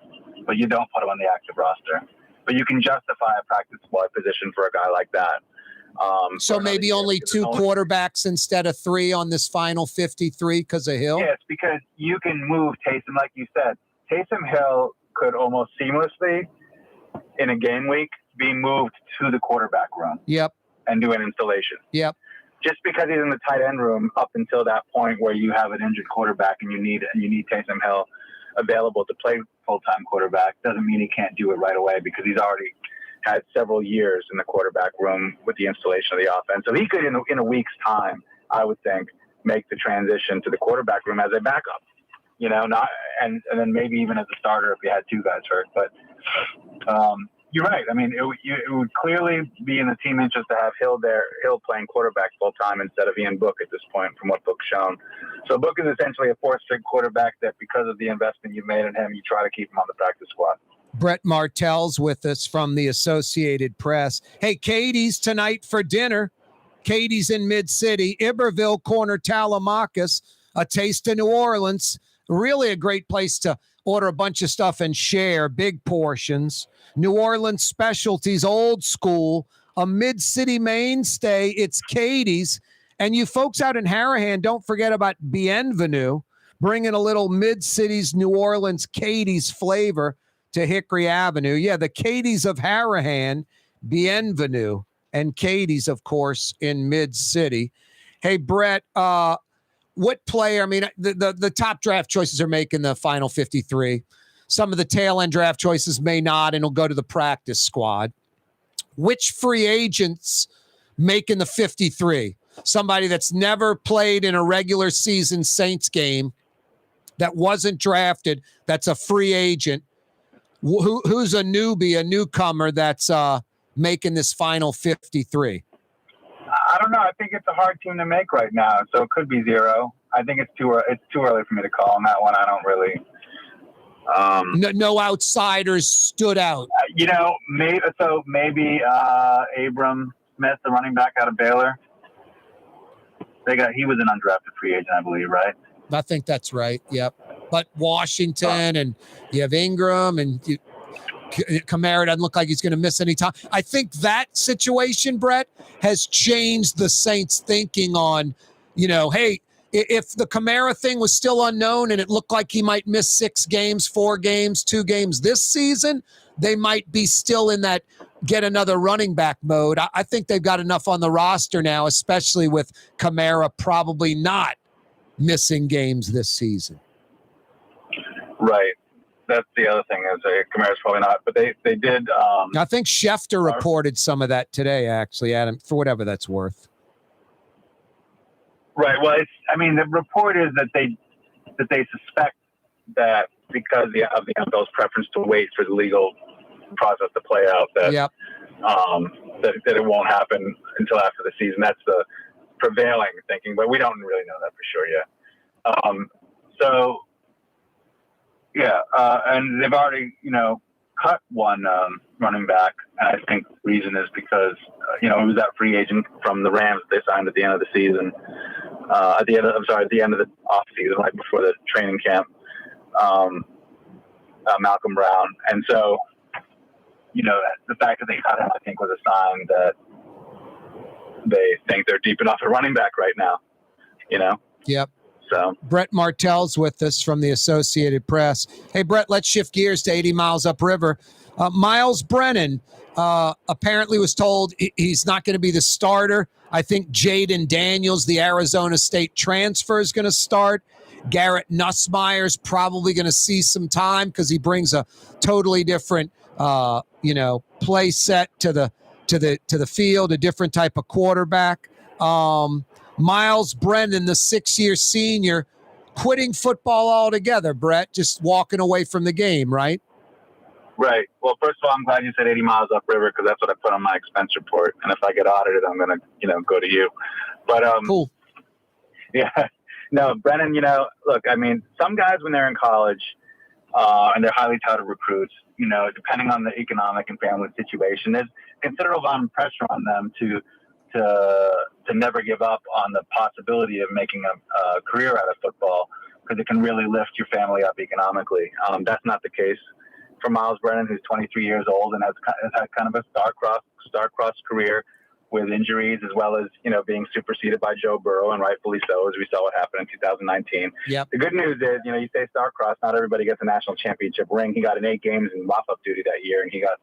But you don't put him on the active roster. But you can justify a practice squad position for a guy like that. So maybe only 2 quarterbacks instead of 3 on this final 53 because of Hill? Yes, because you can move Taysom, like you said. Taysom Hill could almost seamlessly, in a game week, be moved to the quarterback room. Yep. And do an installation. Yep. Just because he's in the tight end room up until that point where you have an injured quarterback and you need Taysom Hill available to play full-time quarterback doesn't mean he can't do it right away because he's already had several years in the quarterback room with the installation of the offense. So he could, in a week's time, I would think, make the transition to the quarterback room as a backup. And then maybe even as a starter if you had 2 guys hurt. But you're right. I mean, it would clearly be in the team interest to have Hill playing quarterback full time instead of Ian Book at this point, from what Book's shown. So Book is essentially a 4th-string quarterback that, because of the investment you've made in him, you try to keep him on the practice squad. Brett Martell's with us from the Associated Press. Hey, Katie's tonight for dinner. Katie's in Mid-City, Iberville corner Tallahassee, a taste of New Orleans. Really a great place to order a bunch of stuff and share big portions. New Orleans specialties, old school, a Mid-City mainstay. It's Katie's. And you folks out in Harahan, don't forget about Bienvenue, bringing a little Mid-City's New Orleans Katie's flavor to Hickory Avenue. Yeah, the Katie's of Harahan, Bienvenue, and Katie's, of course, in Mid-City. Hey, Brett, what player? I mean, the top draft choices are making the final 53. Some of the tail end draft choices may not, and will go to the practice squad. Which free agents making the 53? Somebody that's never played in a regular season Saints game, that wasn't drafted, that's a free agent. Who's a newbie, a newcomer that's making this final 53? I don't know. I think it's a hard team to make right now, so it could be 0. I think it's too early for me to call on that one. I don't really. No outsiders stood out. Maybe Abram Smith, the running back out of Baylor. He was an undrafted free agent, I believe, right? I think that's right. Yep. But Washington and you have Ingram and Kamara doesn't look like he's going to miss any time. I think that situation, Brett, has changed the Saints' thinking on, hey, if the Kamara thing was still unknown and it looked like he might miss 6 games, 4 games, 2 games this season, they might be still in that get another running back mode. I think they've got enough on the roster now, especially with Kamara probably not missing games this season. Right. That's the other thing is Kamara's probably not, but they did. I think Schefter reported some of that today, actually, Adam, for whatever that's worth. Right. Well, the report is that they suspect that because of the NFL's preference to wait for the legal process to play out, that that it won't happen until after the season. That's the prevailing thinking, but we don't really know that for sure yet. And they've already, cut one running back. And I think the reason is because, it was that free agent from the Rams they signed at the end of the season, at the end of the off season, right before the training camp, Malcolm Brown. And so, the fact that they cut him, I think, was a sign that they think they're deep enough at running back right now, Yep. So Brett Martell's with us from the Associated Press. Hey, Brett, let's shift gears to 80 miles upriver. Myles Brennan apparently was told he's not going to be the starter. I think Jaden Daniels, the Arizona State transfer, is going to start. Garrett Nussmeier's probably going to see some time because he brings a totally different, play set to the field, a different type of quarterback. Myles Brennan, the 6-year senior, quitting football altogether, Brett, just walking away from the game, right? Right. Well, first of all, I'm glad you said 80 miles upriver because that's what I put on my expense report. And if I get audited, I'm going to, go to you. But cool. Yeah. No, Brennan, look, I mean, some guys when they're in college and they're highly touted recruits, depending on the economic and family situation, there's considerable amount of pressure on them to never give up on the possibility of making a career out of football because it can really lift your family up economically. That's not the case for Myles Brennan, who's 23 years old and has had kind of a star-crossed career with injuries as well as, being superseded by Joe Burrow, and rightfully so, as we saw what happened in 2019. Yep. The good news is, you say star-crossed, not everybody gets a national championship ring. He got in 8 games in mop-up duty that year, and he got,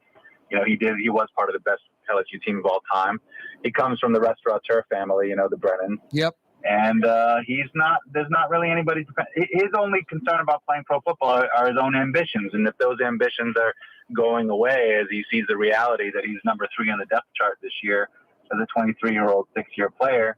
he was part of the best LSU team of all time. He comes from the restaurateur family, the Brennan. Yep. And there's not really anybody. His only concern about playing pro football are his own ambitions. And if those ambitions are going away as he sees the reality that he's number 3 on the depth chart this year as a 23-year-old, 6-year player,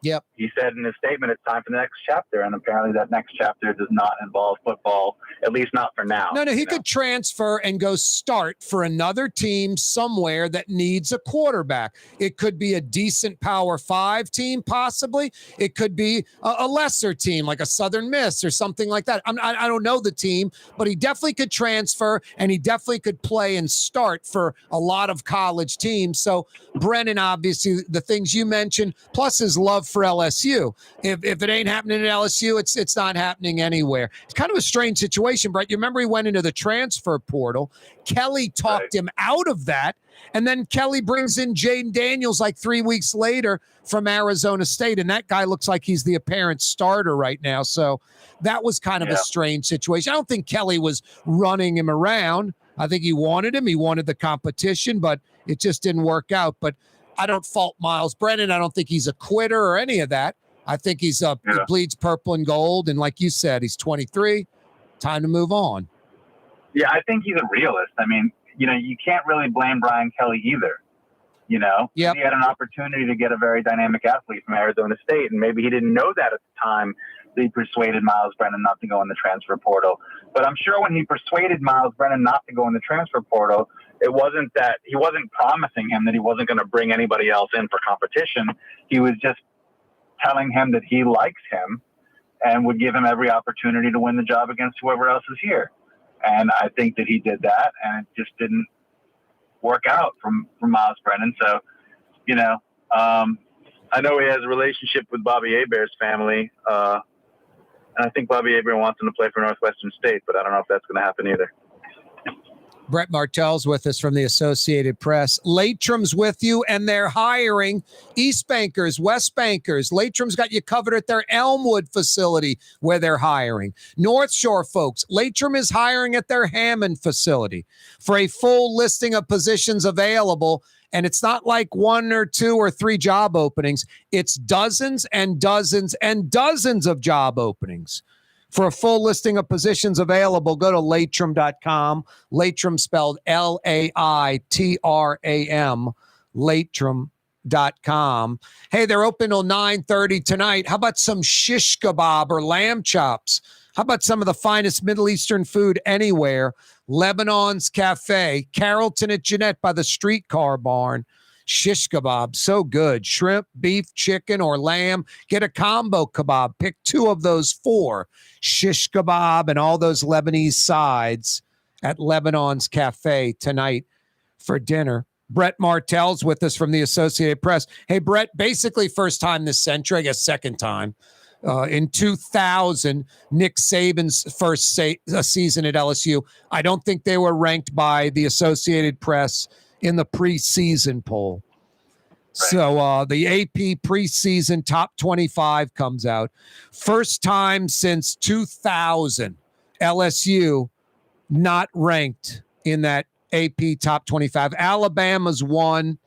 Yep. He said in his statement, it's time for the next chapter. And apparently that next chapter does not involve football, at least not for now. No, he could transfer and go start for another team somewhere that needs a quarterback. It could be a decent Power 5 team, possibly. It could be a lesser team like a Southern Miss or something like that. I don't know the team, but he definitely could transfer and he definitely could play and start for a lot of college teams. So Brennan, obviously, the things you mentioned, plus his love for LSU. If it ain't happening at LSU, it's not happening anywhere. It's kind of a strange situation, Brett. You remember he went into the transfer portal. Kelly talked him out of that, and then Kelly brings in Jaden Daniels like 3 weeks later from Arizona State, and that guy looks like he's the apparent starter right now. So that was kind of a strange situation. I don't think Kelly was running him around. I think he wanted him. He wanted the competition, but it just didn't work out. But I don't fault Myles Brennan. I don't think he's a quitter or any of that. I think he bleeds purple and gold. And like you said, he's 23. Time to move on. Yeah, I think he's a realist. I mean, you can't really blame Brian Kelly either. He had an opportunity to get a very dynamic athlete from Arizona State, and maybe he didn't know that at the time that he persuaded Myles Brennan not to go in the transfer portal. But I'm sure when he persuaded Myles Brennan not to go in the transfer portal, it wasn't that he wasn't promising him that he wasn't going to bring anybody else in for competition. He was just telling him that he likes him and would give him every opportunity to win the job against whoever else is here. And I think that he did that, and it just didn't work out from Myles Brennan. So, I know he has a relationship with Bobby Hebert's family, and I think Bobby Hebert wants him to play for Northwestern State, but I don't know if that's going to happen either. Brett Martell's with us from the Associated Press. Latrum's with you, and they're hiring East Bankers, West Bankers. Latrum's got you covered at their Elmwood facility where they're hiring. North Shore folks, Latrum is hiring at their Hammond facility. For a full listing of positions available, and it's not like 1 or 2 or 3 job openings, it's dozens and dozens and dozens of job openings. For a full listing of positions available, go to Latrum.com. Latrum spelled L-A-I-T-R-A-M. Latrum.com. Hey, they're open till 9:30 tonight. How about some shish kebab or lamb chops? How about some of the finest Middle Eastern food anywhere? Lebanon's Cafe, Carrollton at Jeanette by the Streetcar Barn. Shish kebab, so good. Shrimp, beef, chicken, or lamb. Get a combo kebab. Pick 2 of those 4. Shish kebab and all those Lebanese sides at Lebanon's Cafe tonight for dinner. Brett Martell's with us from the Associated Press. Hey, Brett, basically first time this century, I guess second time. In 2000, Nick Saban's first season at LSU, I don't think they were ranked by the Associated Press in the preseason poll. So the AP preseason top 25 comes out. First time since 2000, LSU not ranked in that AP top 25. Alabama's won.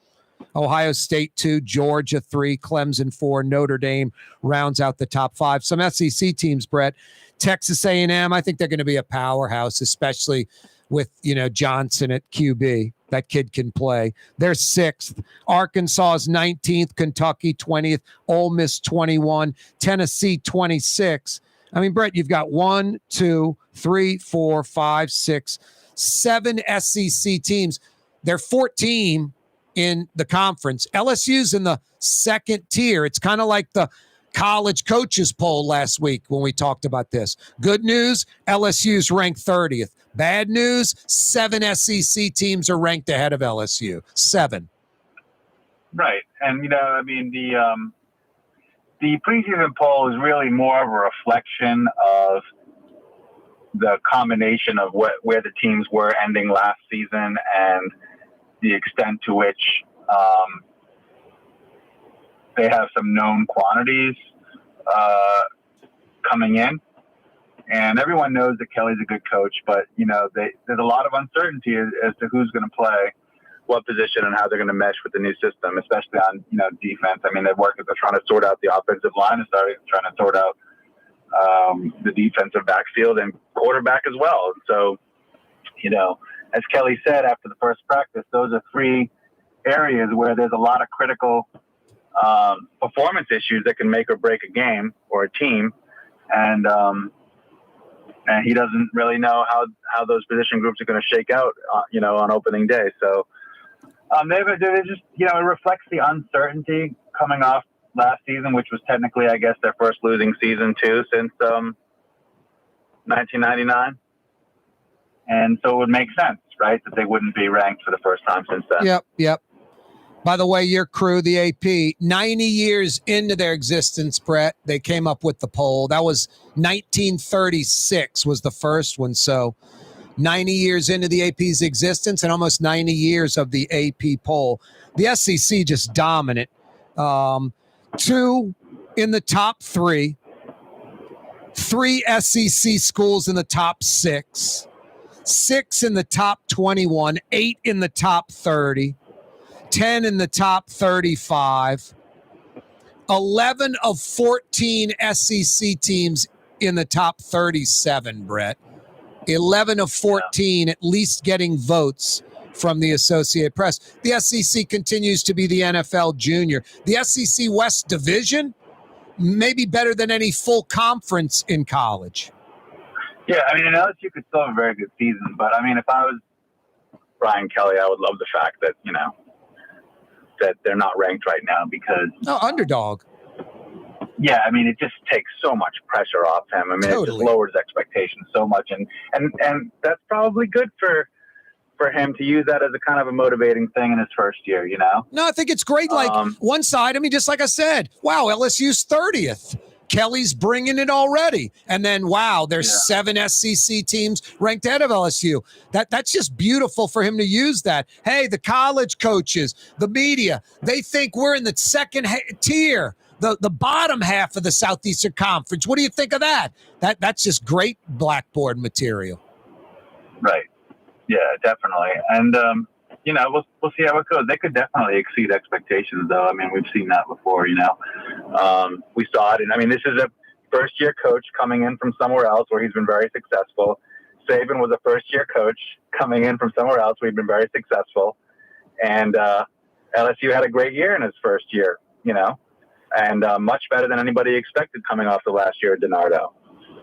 Ohio State 2, Georgia 3, Clemson 4, Notre Dame rounds out the top 5. Some SEC teams, Brett, Texas A&M, I think they're going to be a powerhouse, especially with, Johnson at QB. That kid can play. They're 6th. Arkansas is 19th, Kentucky 20th, Ole Miss 21, Tennessee 26. I mean, Brett, you've got 1, 2, 3, 4, 5, 6, 7 SEC teams. They're 14 in the conference. LSU's in the second tier. It's kind of like the college coaches poll last week when we talked about this. Good news, LSU's ranked 30th. Bad news, 7 SEC teams are ranked ahead of LSU. 7. Right. And, the preseason poll is really more of a reflection of the combination of where the teams were ending last season and the extent to which they have some known quantities coming in. And everyone knows that Kelly's a good coach, but, there's a lot of uncertainty as to who's going to play what position and how they're going to mesh with the new system, especially on, defense. I mean, they're trying to sort out the offensive line and trying to sort out the defensive backfield and quarterback as well. And so, as Kelly said after the first practice, those are 3 areas where there's a lot of critical performance issues that can make or break a game or a team. And he doesn't really know how those position groups are going to shake out, on opening day. So they're just, it reflects the uncertainty coming off last season, which was technically, I guess, their first losing season too since 1999. And so it would make sense, right, that they wouldn't be ranked for the first time since then. Yep. By the way, your crew, the AP, 90 years into their existence, Brett, they came up with the poll. That was 1936 was the first one. So 90 years into the AP's existence and almost 90 years of the AP poll. The SEC just dominant. 2 in the top 3. 3 SEC schools in the top 6. 6 in the top 21. 8 in the top 30. 10 in the top 35, 11 of 14 SEC teams in the top 37, Brett. 11 of 14 at least getting votes from the Associated Press. The SEC continues to be the NFL junior. The SEC West Division may be better than any full conference in college. Yeah, I mean, LSU could still have a very good season, but I mean, if I was Brian Kelly, I would love the fact that, that they're not ranked right now because underdog. Yeah, I mean, it just takes so much pressure off him. I mean, It just lowers expectations so much, and that's probably good for him to use that as a kind of a motivating thing in his first year. No, I think it's great. Like one side, I mean, just like I said, wow, LSU's 30th. Kelly's bringing it already. And then, wow, there's 7 SEC teams ranked ahead of LSU. That's just beautiful for him to use that. Hey, the college coaches, the media, they think we're in the second tier, the bottom half of the Southeastern Conference. What do you think of that? That's just great blackboard material. Right. Yeah, definitely. And, we'll see how it goes. They could definitely exceed expectations, though. I mean, we've seen that before, we saw it. And, I mean, this is a first-year coach coming in from somewhere else where he's been very successful. Saban was a first-year coach coming in from somewhere else where he'd been very successful. And LSU had a great year in his first year, and much better than anybody expected coming off the last year at DiNardo.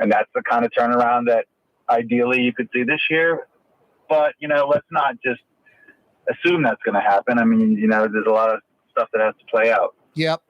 And that's the kind of turnaround that ideally you could see this year. But, let's not just assume that's going to happen. I mean, there's a lot of stuff that has to play out. Yep.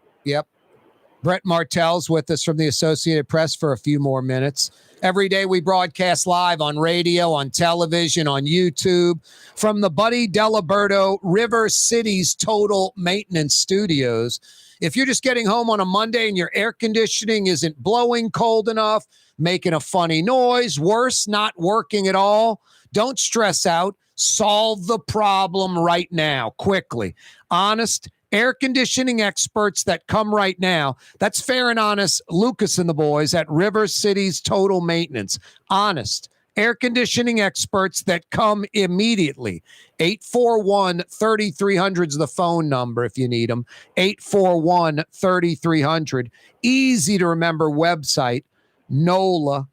Brett Martell's with us from the Associated Press for a few more minutes. Every day we broadcast live on radio, on television, on YouTube from the Buddy Diliberto River City's Total Maintenance Studios. If you're just getting home on a Monday and your air conditioning isn't blowing cold enough, making a funny noise, worse, not working at all, don't stress out. Solve the problem right now, quickly. Honest air conditioning experts that come right now. That's fair and honest. Lucas and the boys at River City's Total Maintenance. Honest, air conditioning experts that come immediately. 841-3300 is the phone number if you need them. 841-3300. Easy to remember website, NOLAAC.com.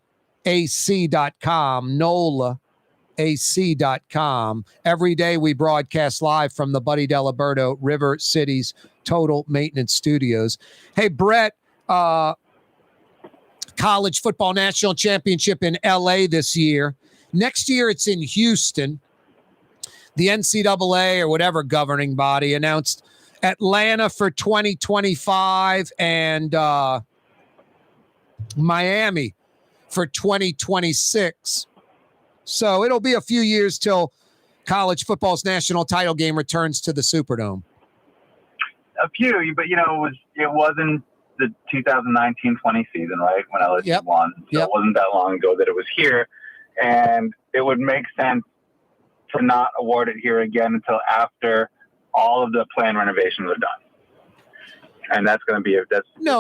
NOLAAC.com. Every day we broadcast live from the Buddy Diliberto River Cities Total Maintenance Studios. Hey, Brett, college football national championship in LA this year. Next year it's in Houston. The NCAA or whatever governing body announced Atlanta for 2025 and Miami for 2026. So it'll be a few years till college football's national title game returns to the Superdome. A few, but it wasn't the 2019-20 season, right? When LSU won. So it wasn't that long ago that it was here. And it would make sense to not award it here again until after all of the planned renovations are done. And that's going to be and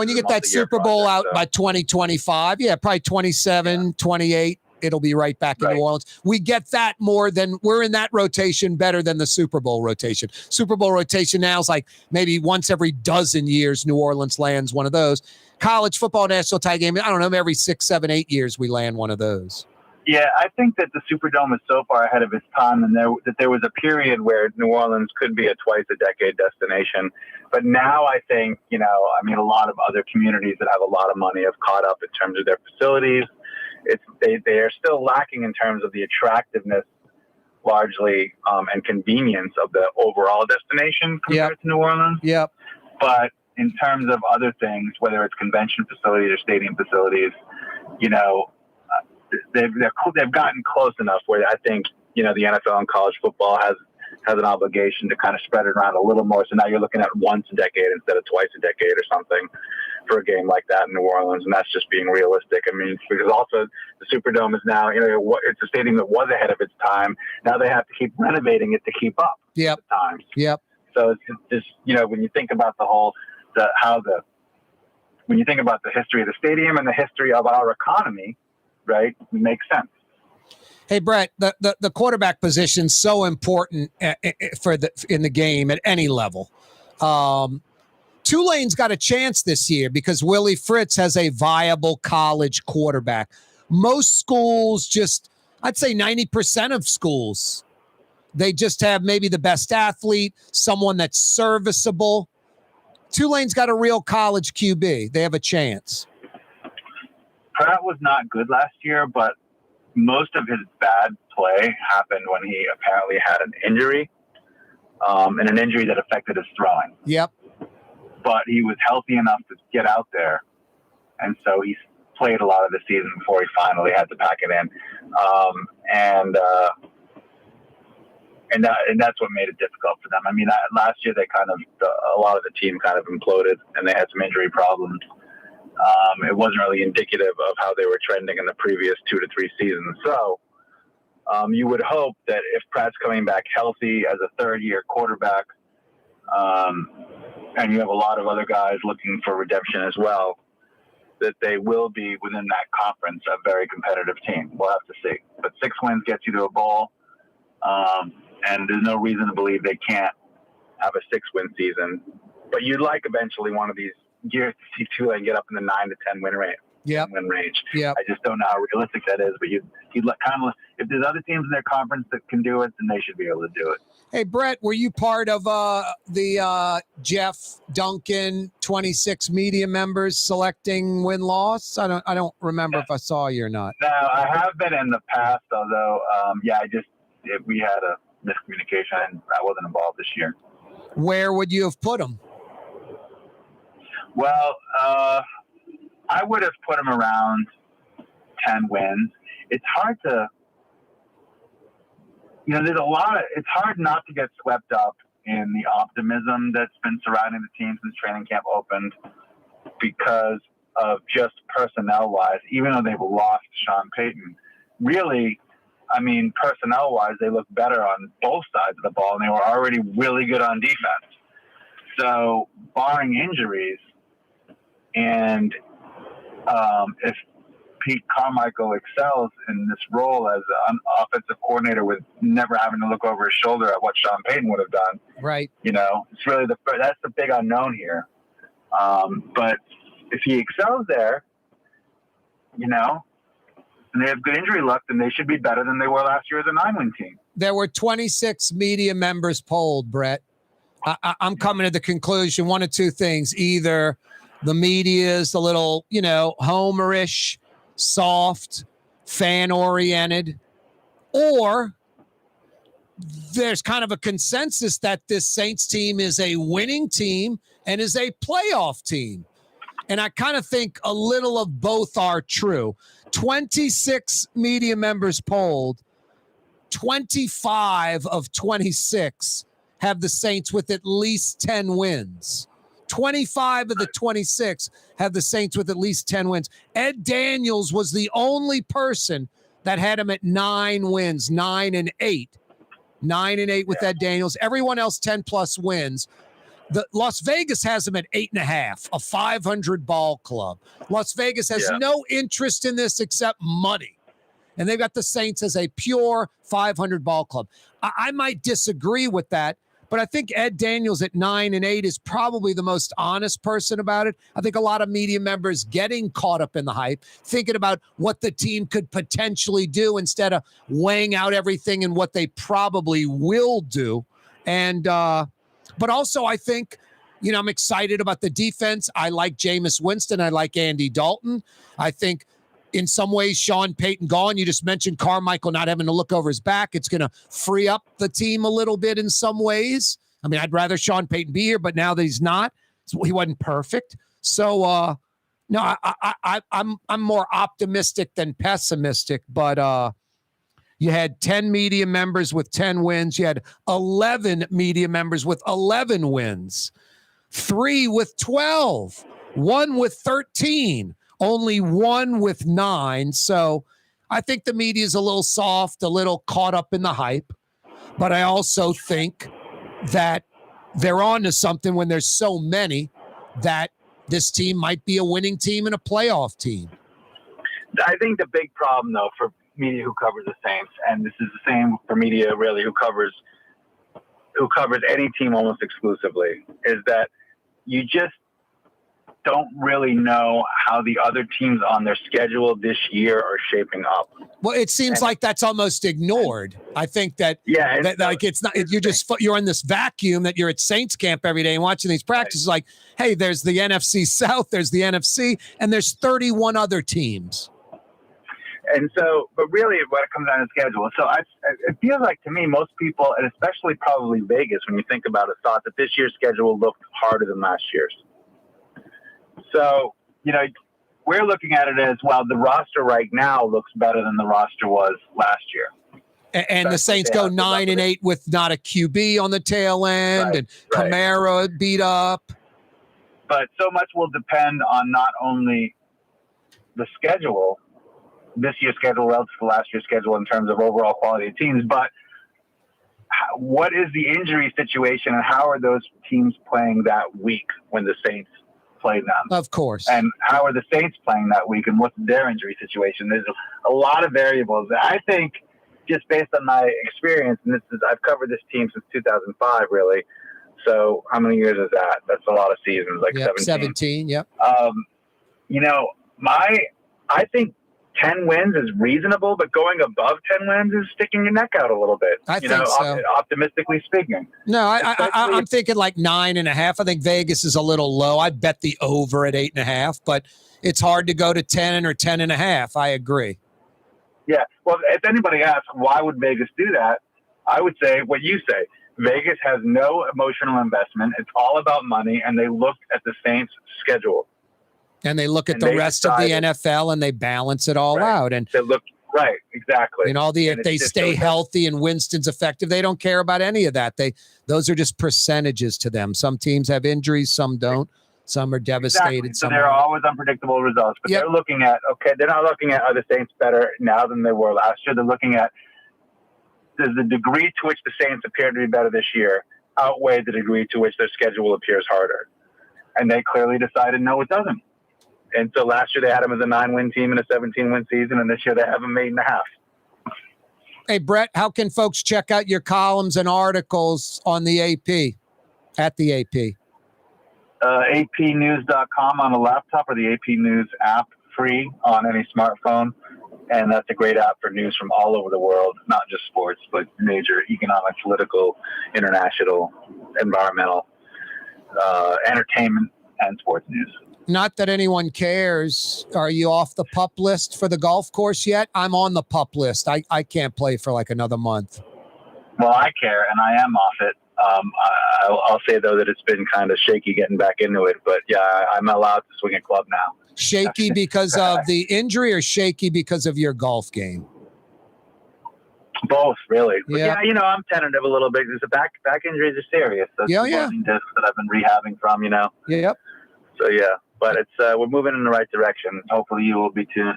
you get that Super Bowl out by 2025. Yeah, probably 27, 28. It'll be right back in New Orleans. We get that more than we're in that rotation better than the Super Bowl rotation. Super Bowl rotation now is like maybe once every dozen years, New Orleans lands one of those. College football national title game, I don't know, every 6, 7, 8 years we land one of those. Yeah, I think that the Superdome is so far ahead of its time, and that there was a period where New Orleans could be a twice-a-decade destination. But now I think, a lot of other communities that have a lot of money have caught up in terms of their facilities. They are still lacking in terms of the attractiveness, largely, and convenience of the overall destination compared to New Orleans. Yep. But in terms of other things, whether it's convention facilities or stadium facilities, they've gotten close enough where I think the NFL and college football has an obligation to kind of spread it around a little more. So now you're looking at once a decade instead of twice a decade or something for a game like that in New Orleans, and that's just being realistic. I mean, because also the Superdome is now, it's a stadium that was ahead of its time. Now they have to keep renovating it to keep up with the times. Yep. So it's just, when you think about when you think about the history of the stadium and the history of our economy, right, it makes sense. Hey, Brett, the quarterback position is so important in the game at any level. Tulane's got a chance this year because Willie Fritz has a viable college quarterback. Most schools I'd say 90% of schools, they just have maybe the best athlete, someone that's serviceable. Tulane's got a real college QB. They have a chance. Pratt was not good last year, but most of his bad play happened when he apparently had an injury, and an injury that affected his throwing. Yep. But he was healthy enough to get out there, and so he played a lot of the season before he finally had to pack it in. And that's what made it difficult for them. I mean, last year a lot of the team kind of imploded, and they had some injury problems. It wasn't really indicative of how they were trending in the previous 2 to 3 seasons. So you would hope that if Pratt's coming back healthy as a third-year quarterback, and you have a lot of other guys looking for redemption as well, that they will be within that conference a very competitive team. We'll have to see. But 6 wins gets you to a bowl, and there's no reason to believe they can't have a 6-win season. But you'd like eventually one of these years to see Tulane get up in the 9 to 10 win range. Yep. Win range. Yep. I just don't know how realistic that is, but you'd kind of, if there's other teams in their conference that can do it, then they should be able to do it. Hey, Brett, were you part of the Jeff Duncan 26 media members selecting win-loss? I don't remember if I saw you or not. No, I have been in the past, although, we had a miscommunication and I wasn't involved this year. Where would you have put them? Well, I would have put them around 10 wins. It's hard to, it's hard not to get swept up in the optimism that's been surrounding the team since training camp opened because of just personnel-wise, even though they've lost Sean Payton. Really, I mean, personnel-wise, they look better on both sides of the ball, and they were already really good on defense. So, barring injuries, and Pete Carmichael excels in this role as an offensive coordinator with never having to look over his shoulder at what Sean Payton would have done. Right. It's really that's the big unknown here. But if he excels there, and they have good injury luck, then they should be better than they were last year as a 9-win team. There were 26 media members polled, Brett. I'm coming to the conclusion, one of two things. Either the media is a little, homerish, soft, fan-oriented, or there's kind of a consensus that this Saints team is a winning team and is a playoff team. And I kind of think a little of both are true. 26 media members polled, 25 of 26 have the Saints with at least 10 wins. 25 of the 26 have the Saints with at least 10 wins. Ed Daniels was the only person that had him at 9 wins, 9-8. 9-8 with Ed Daniels. Everyone else 10-plus wins. The Las Vegas has them at 8.5, a 500 ball club. Las Vegas has no interest in this except money. And they've got the Saints as a pure 500 ball club. I might disagree with that, but I think Ed Daniels at 9-8 is probably the most honest person about it. I think a lot of media members getting caught up in the hype, thinking about what the team could potentially do instead of weighing out everything and what they probably will do. And, but also I think, I'm excited about the defense. I like Jameis Winston. I like Andy Dalton. I think in some ways, Sean Payton gone. You just mentioned Carmichael not having to look over his back. It's going to free up the team a little bit in some ways. I mean, I'd rather Sean Payton be here, but now that he's not, he wasn't perfect. So, no, I'm more optimistic than pessimistic. But you had 10 media members with 10 wins. You had 11 media members with 11 wins, 3 with 12, 1 with 13. Only 1 with 9. So I think the media is a little soft, a little caught up in the hype. But I also think that they're on to something when there's so many that this team might be a winning team and a playoff team. I think the big problem, though, for media who covers the Saints, and this is the same for media really who covers any team almost exclusively, is that you just don't really know how the other teams on their schedule this year are shaping up. Well, it seems like that's almost ignored. I think that, you're in this vacuum that you're at Saints camp every day and watching these practices like, hey, there's the NFC South, there's the NFC, and there's 31 other teams. And so, but really what it comes down to schedule. So it feels like to me, most people, and especially probably Vegas, when you think about it, thought that this year's schedule looked harder than last year's. So, we're looking at it as, well, the roster right now looks better than the roster was last year. And the Saints go 9-8 with not a QB on the tail end, and Kamara beat up. But so much will depend on not only the schedule, this year's schedule relative to last year's schedule in terms of overall quality of teams, but what is the injury situation and how are those teams playing that week when the Saints play them? Of course. And how are the Saints playing that week and what's their injury situation? There's a lot of variables. I think just based on my experience, and I've covered this team since 2005, really. So how many years is that? That's a lot of seasons, like 17. Yep. I think 10 wins is reasonable, but going above 10 wins is sticking your neck out a little bit. I think so. Optimistically speaking. No, I'm thinking like 9.5. I think Vegas is a little low. I'd bet the over at 8.5, but it's hard to go to 10 or 10.5. I agree. Yeah. Well, if anybody asks, why would Vegas do that? I would say what you say. Vegas has no emotional investment. It's all about money, and they looked at the Saints' schedule. And they look at the rest of the NFL and they balance it all out. And they look right, exactly. And if they stay healthy and Winston's effective, they don't care about any of that. Those are just percentages to them. Some teams have injuries, some don't. Some are devastated. Exactly. So there are always unpredictable results. But they're looking at, they're not looking at are the Saints better now than they were last year. They're looking at, does the degree to which the Saints appear to be better this year outweigh the degree to which their schedule appears harder? And they clearly decided, no, it doesn't. And so last year they had them as a 9-win team in a 17-win season, and this year they have them 8.5. Hey, Brett, how can folks check out your columns and articles on the AP, at the AP? APnews.com on a laptop or the AP News app, free on any smartphone. And that's a great app for news from all over the world, not just sports, but major economic, political, international, environmental, entertainment, and sports news. Not that anyone cares. Are you off the pup list for the golf course yet? I'm on the pup list. I can't play for like another month. Well, I care, and I am off it. I'll say, though, that it's been kind of shaky getting back into it. But, yeah, I'm allowed to swing a club now. Shaky because of the injury or shaky because of your golf game? Both, really. But Yeah. yeah, I'm tentative a little bit. The back injuries are serious. That's Yeah, the yeah. one disc that I've been rehabbing from, Yep. So, yeah. But it's we're moving in the right direction. Hopefully you will be too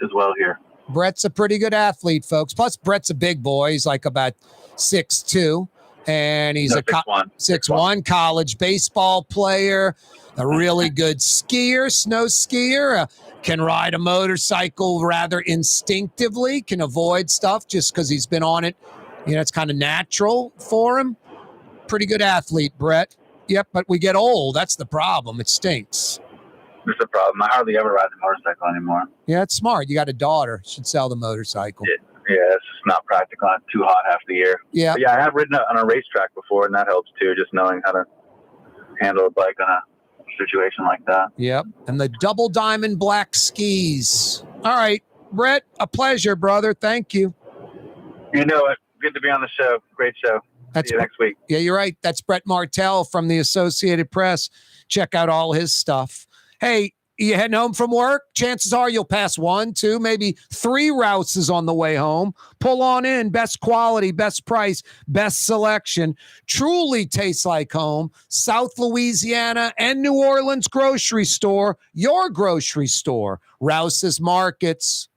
as well here. Brett's a pretty good athlete, folks. Plus, Brett's a big boy. He's like about 6'2", and he's 6'1", college baseball player, a really good skier, snow skier, can ride a motorcycle rather instinctively, can avoid stuff just because he's been on it. It's kind of natural for him. Pretty good athlete, Brett. Yep, but we get old. That's the problem. It stinks. That's the problem. I hardly ever ride the motorcycle anymore. Yeah, it's smart. You got a daughter. Should sell the motorcycle. Yeah, it's just not practical. It's too hot half the year. Yeah. But yeah, I have ridden on a racetrack before, and that helps too, just knowing how to handle a bike on a situation like that. Yep. And the double diamond black skis. All right, Brett, a pleasure, brother. Thank you. You know it. Good to be on the show. Great show. See you next week. Yeah, you're right. That's Brett Martel from the Associated Press. Check out all his stuff. Hey, you heading home from work? Chances are you'll pass 1, 2, maybe 3 Rouses on the way home. Pull on in. Best quality, best price, best selection. Truly tastes like home. South Louisiana and New Orleans grocery store. Your grocery store. Rouse's Markets.